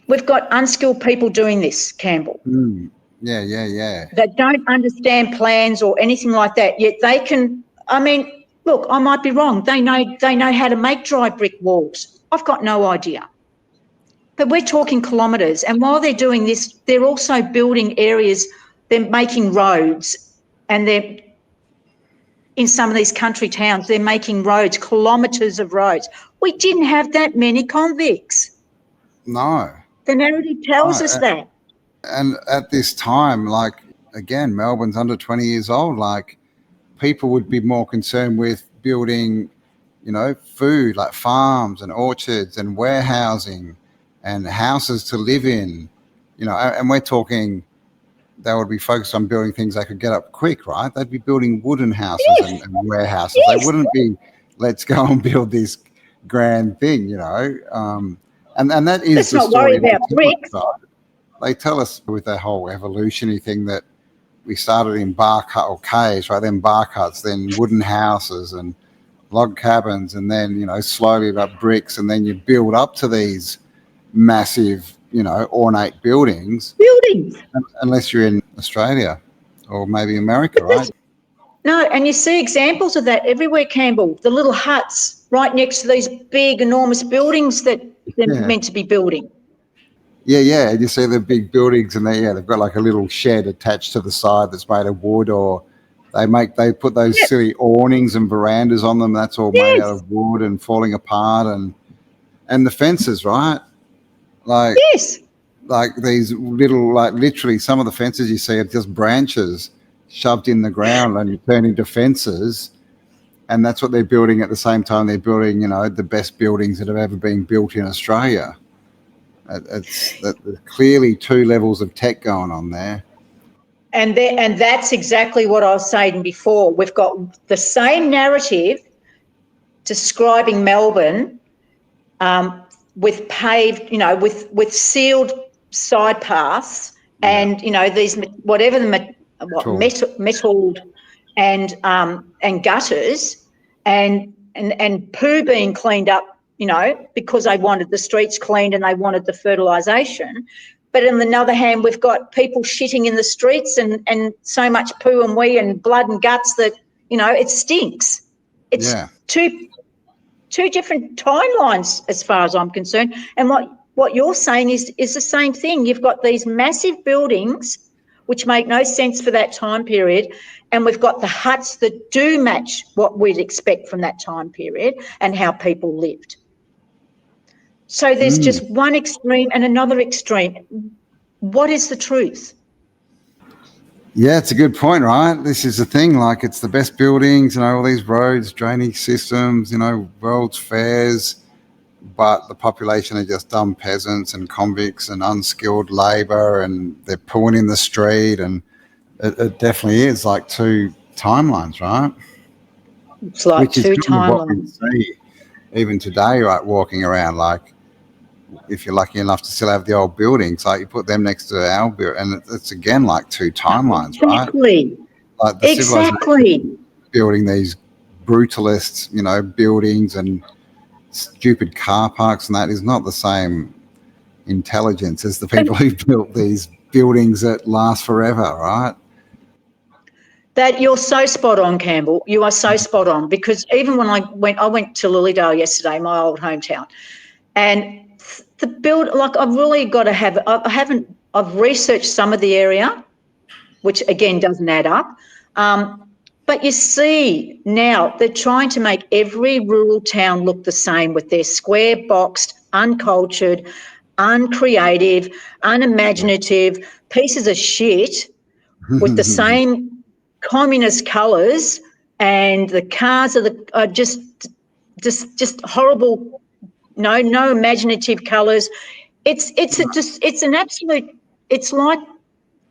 we've got unskilled people doing this, Campbell, yeah. that don't understand plans or anything like that. Yet they can, I mean, look, I might be wrong. They know how to make dry brick walls. I've got no idea. But we're talking kilometres. And while they're doing this, they're also building areas, they're making roads, and they're in some of these country towns, they're making roads, kilometres of roads. We didn't have that many convicts. no. The narrative tells us No. that. And at this time, like again, Melbourne's under 20 years old. Like people would be more concerned with building, food like farms and orchards and warehousing and houses to live in, and we're talking they would be focused on building things they could get up quick, right? They'd be building wooden houses Yes, and warehouses. They yes. wouldn't be, let's go and build this grand thing, and that is Let's the not worry story they about tell us, bricks. right? They tell us with that whole evolutionary thing that we started in bark hut or caves, right? Then bark huts, then wooden houses and log cabins, and then slowly like bricks, and then you build up to these massive, ornate buildings. Buildings. Unless you're in Australia or maybe America, But right? no, and you see examples of that everywhere, Campbell. The little huts right next to these big, enormous buildings that they're Yeah, meant to be building. yeah. And you see the big buildings, and they've got like a little shed attached to the side that's made of wood, or they put those Yep. silly awnings and verandas on them. That's all made out Yes, of wood and falling apart, and the fences, right? Like yes. these little, like literally some of the fences you see are just branches shoved in the ground and turned into fences. And that's what they're building at the same time they're building, the best buildings that have ever been built in Australia. It's clearly two levels of tech going on there. And that's exactly what I was saying before. We've got the same narrative describing Melbourne with paved, with sealed side paths Yeah, and, these, whatever tools. metalled and gutters and poo being cleaned up you know, because they wanted the streets cleaned and they wanted the fertilisation. But on the other hand, we've got people shitting in the streets and so much poo and wee and blood and guts that, you know, it stinks. It's two different timelines as far as I'm concerned. And what you're saying is the same thing. You've got these massive buildings which make no sense for that time period, and we've got the huts that do match what we'd expect from that time period and how people lived. So there's just one extreme and another extreme. What is the truth? Yeah, it's a good point, right? This is the thing, like it's the best buildings, you know, all these roads, drainage systems, you know, world's fairs, but the population are just dumb peasants and convicts and unskilled labour, and they're pulling in the street, and it definitely is like two timelines, right? It's like which is two kind of what we timelines. see even today, right, walking around, like if you're lucky enough to still have the old buildings, like you put them next to our building, and it's again like two timelines, right? Exactly. Like the civilization Exactly. building these brutalist, you know, buildings and stupid car parks, and that is not the same intelligence as the people who built these buildings that last forever, right? That you're so spot on, Campbell. You are so spot on, because even when I went to Lilydale yesterday, my old hometown, and the build, like I've really got to have, I've researched some of the area, which again doesn't add up. But you see now they're trying to make every rural town look the same with their square boxed, uncultured, uncreative, unimaginative pieces of shit with the same communist colours, and the cars are just horrible. No imaginative colours. It's an absolute. It's like,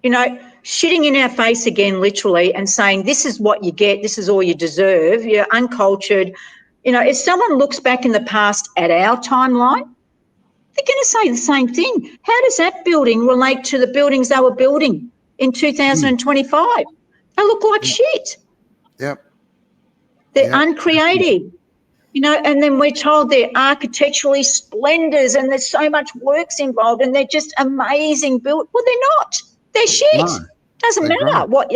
you know, shitting in our face again, literally, and saying this is what you get. This is all you deserve. You're uncultured. You know, if someone looks back in the past at our timeline, they're going to say the same thing. How does that building relate to the buildings they were building in 2025? They look like shit. Yep. They're uncreative, you know, and then we're told they're architecturally splendors and there's so much works involved and they're just amazing built. Well, they're not. They're shit. No, Doesn't matter great. what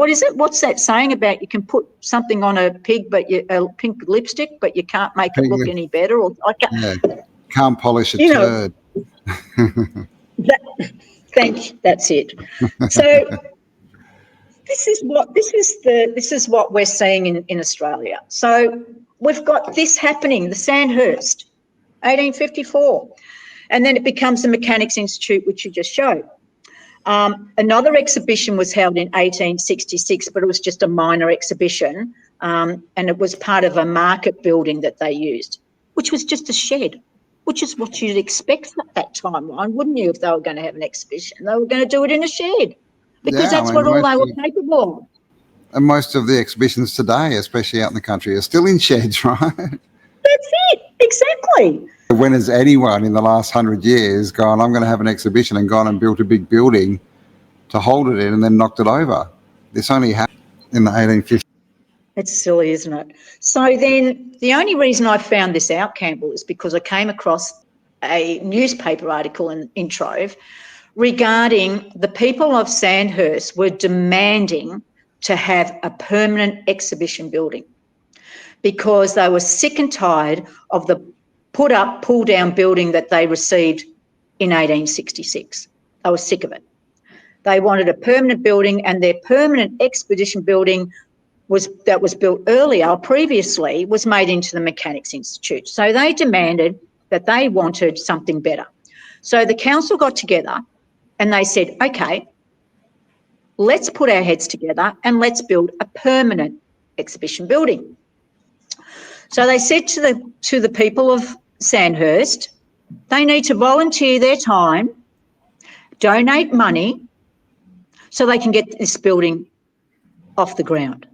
is it? What's that saying about you can put something on a pig, but a pink lipstick, but you can't make it look any better? Or I can't, can't polish a you know, turd. that's it. So this is what we're seeing in Australia. So we've got this happening, the Sandhurst, 1854, and then it becomes the Mechanics Institute, which you just showed. Another exhibition was held in 1866, but it was just a minor exhibition, and it was part of a market building that they used, which was just a shed, which is what you'd expect at that timeline, wouldn't you, if they were going to have an exhibition? They were going to do it in a shed, because that's what all they were capable of. And most of the exhibitions today, especially out in the country, are still in sheds, right? That's it, exactly. When has anyone in the last 100 years gone, I'm going to have an exhibition, and gone and built a big building to hold it in and then knocked it over? This only happened in the 1850s. It's silly, isn't it? So then the only reason I found this out, Campbell, is because I came across a newspaper article in Trove regarding the people of Sandhurst were demanding to have a permanent exhibition building because they were sick and tired of the put up, pull down building that they received in 1866. They were sick of it. They wanted a permanent building, and their permanent exhibition building that was built earlier, previously, was made into the Mechanics Institute. So they demanded that they wanted something better. So the council got together and they said, okay, let's put our heads together and let's build a permanent exhibition building. So they said to the people of Sandhurst, they need to volunteer their time, donate money, so they can get this building off the ground.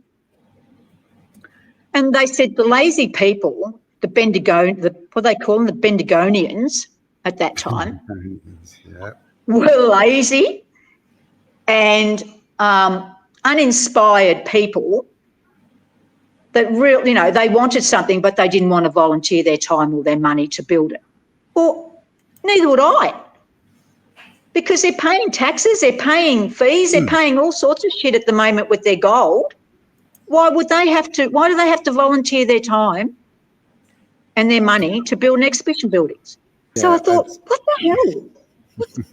And they said the lazy people, what they call them, the Bendigonians at that time, were lazy and uninspired people that they wanted something, but they didn't want to volunteer their time or their money to build it. Well, neither would I, because they're paying taxes, they're paying fees, they're paying all sorts of shit at the moment with their gold. Why do they have to volunteer their time and their money to build an exhibition buildings? So Yeah, I thought, what the hell?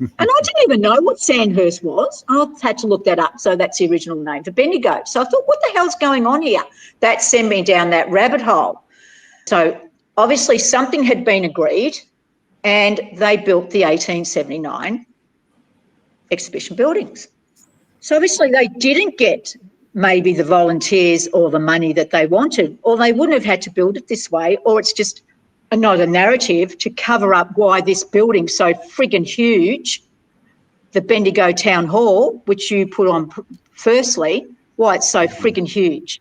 And I didn't even know what Sandhurst was. I had to look that up. So that's the original name for Bendigo. So I thought, what the hell's going on here? That sent me down that rabbit hole. So obviously something had been agreed, and they built the 1879 exhibition buildings. So obviously they didn't get maybe the volunteers or the money that they wanted, or they wouldn't have had to build it this way, or it's just another narrative to cover up why this building's so friggin' huge, the Bendigo Town Hall, which you put on firstly, why it's so friggin' huge.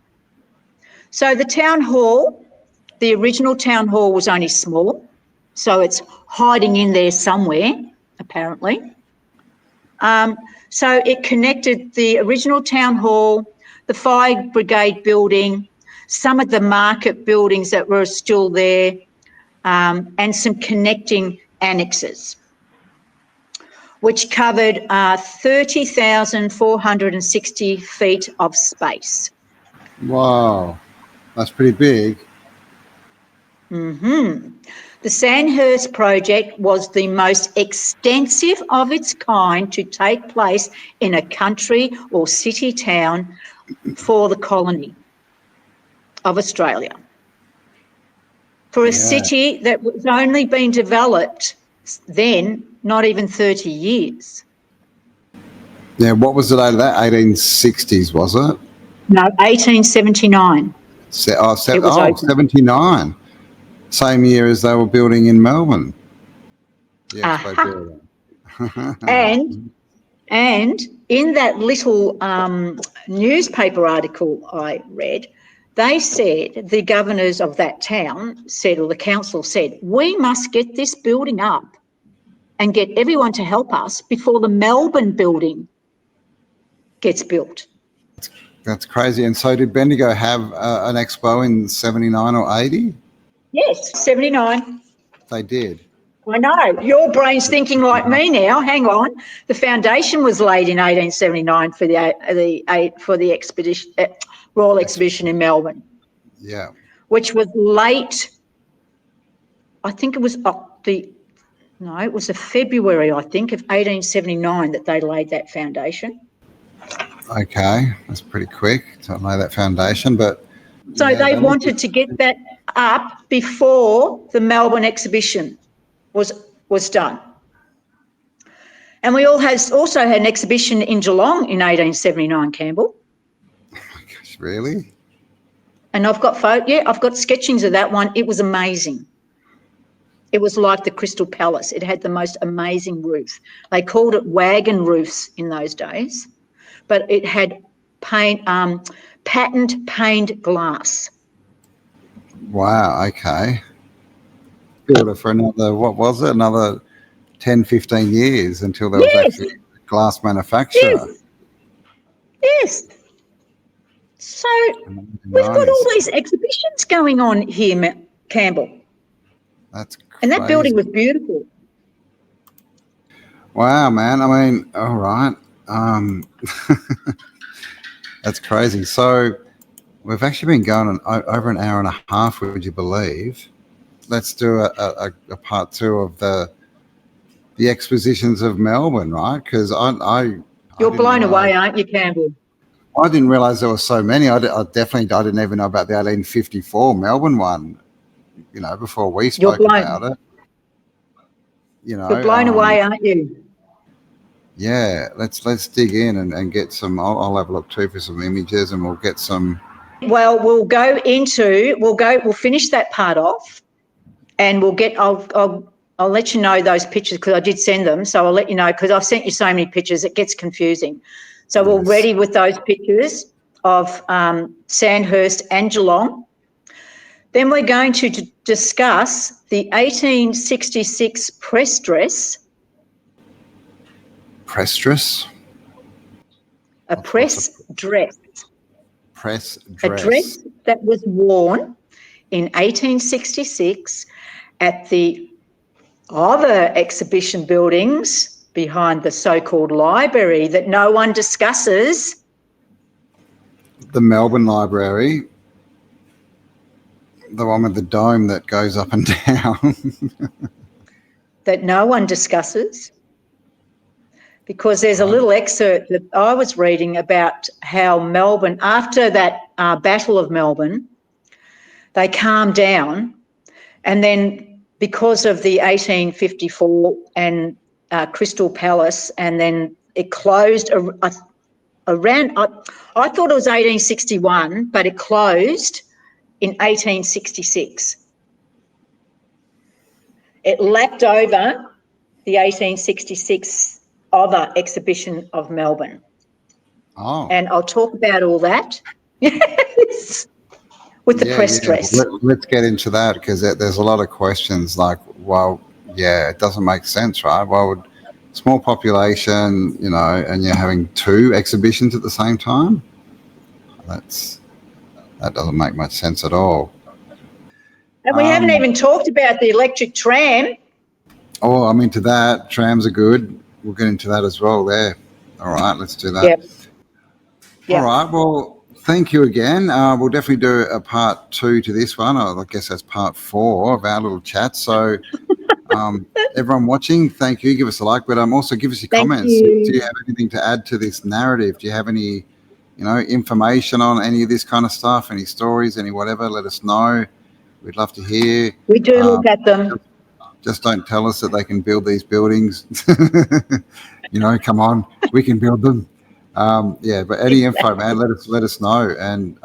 So the town hall, the original town hall was only small, so it's hiding in there somewhere, apparently. So it connected the original town hall, the fire brigade building, some of the market buildings that were still there, and some connecting annexes, which covered 30,460 feet of space. wow, that's pretty big. The Sandhurst project was the most extensive of its kind to take place in a country or city town for the colony of Australia. For a city that was only being developed then, not even 30 years. Yeah, what was the date of that? 1860s, was it? No, 1879. It was open. 79. Same year as they were building in Melbourne. The Expo building. And in that little newspaper article I read, they said, the governors of that town said, or the council said, we must get this building up and get everyone to help us before the Melbourne building gets built. That's crazy. And so did Bendigo have an expo in 79 or 80? Yes, 79. They did. I know. Your brain's thinking like me now. Hang on. The foundation was laid in 1879 for the expedition, Royal Exhibition in Melbourne. Yeah. Which was late. I think it was it was the February, I think, of 1879 that they laid that foundation. Okay, that's pretty quick to lay that foundation, but... So they wanted to get that up before the Melbourne exhibition was done. And we also had an exhibition in Geelong in 1879, Campbell. Oh my gosh, really? And I've got sketchings of that one. It was amazing. It was like the Crystal Palace. It had the most amazing roof. They called it wagon roofs in those days, but it had patent paned glass. Wow, okay. Built it for another 10, 15 years until there was actually a glass manufacturer. Yes. So we've got all these exhibitions going on here, Campbell. That's crazy. And that building was beautiful. Wow, man. I mean, all right. That's crazy. So we've actually been going on over an hour and a half, would you believe? Let's do a part two of the Expositions of Melbourne, right? Because You're blown away, aren't you, Campbell? I didn't realise there were so many. I didn't even know about the 1854 Melbourne one, before we spoke about it. You're blown away, aren't you? Yeah, let's dig in and get some. I'll have a look too for some images, and we'll get some. Well, we'll finish that part off, and I'll let you know those pictures because I did send them. So I'll let you know because I've sent you so many pictures, it gets confusing. So we're ready with those pictures of Sandhurst and Geelong. Then we're going to discuss the 1866 press dress. Press dress? A press dress. press A dress. dress that was worn in 1866 at the other exhibition buildings behind the so-called library that no one discusses. The Melbourne Library, the one with the dome that goes up and down. That no one discusses. Because there's a little excerpt that I was reading about how Melbourne, after that Battle of Melbourne, they calmed down, and then because of the 1854 and Crystal Palace, and then it closed around, I thought it was 1861, but it closed in 1866. It lapped over the 1866 other exhibition of Melbourne. Oh. And I'll talk about all that with the press dress. Let's get into that, because there's a lot of questions like, well, yeah, it doesn't make sense, right? Why would small population, you know, and you're having 2 exhibitions at the same time? That doesn't make much sense at all. And we haven't even talked about the electric tram. Oh, I'm into that. Trams are good. We'll get into that as well there. All right, let's do that. Yep. All right, well, thank you again. We'll definitely do a part 2 to this one. I guess that's part 4 of our little chat. So everyone watching, thank you. Give us a like, but also give us your comments. You. Do you have anything to add to this narrative? Do you have any, you know, information on any of this kind of stuff, any stories, any whatever? Let us know. We'd love to hear. We do look at them. Just don't tell us that they can build these buildings. You know, come on, we can build them. But any info, man, let us know. And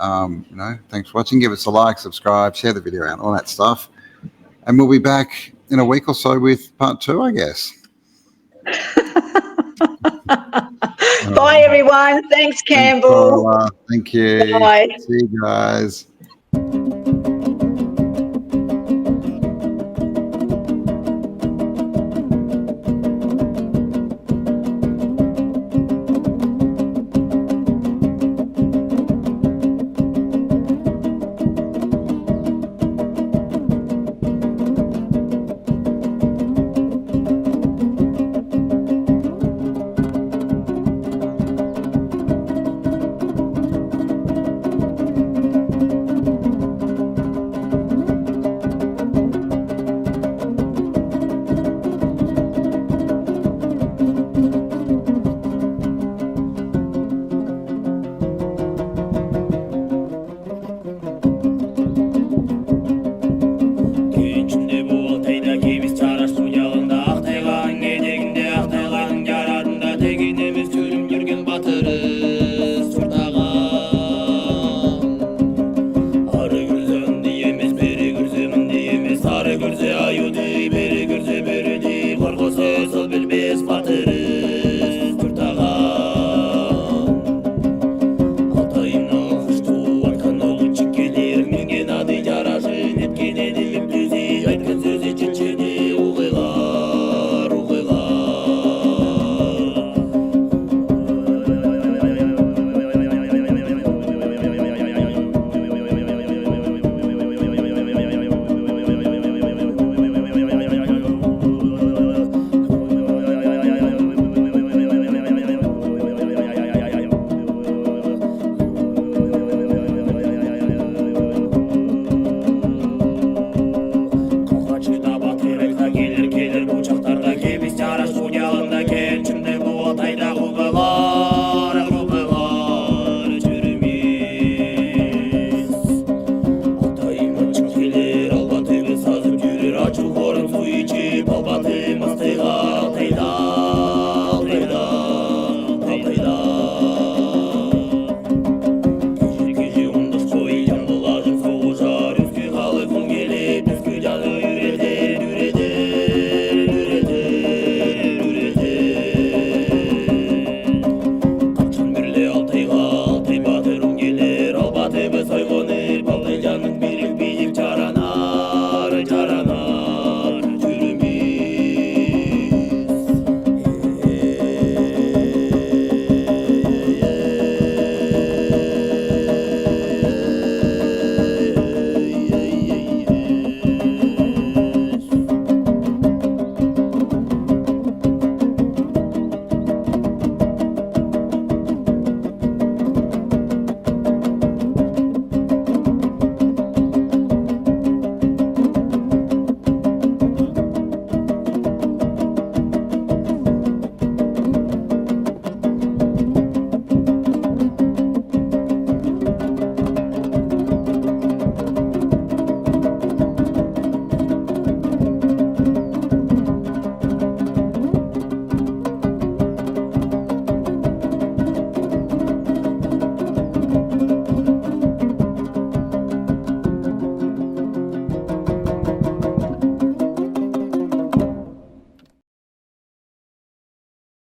you know, thanks for watching. Give us a like, subscribe, share the video around, all that stuff. And we'll be back in a week or so with part 2, I guess. Bye, everyone. Thanks, Campbell. Thank you. Bye. See you guys.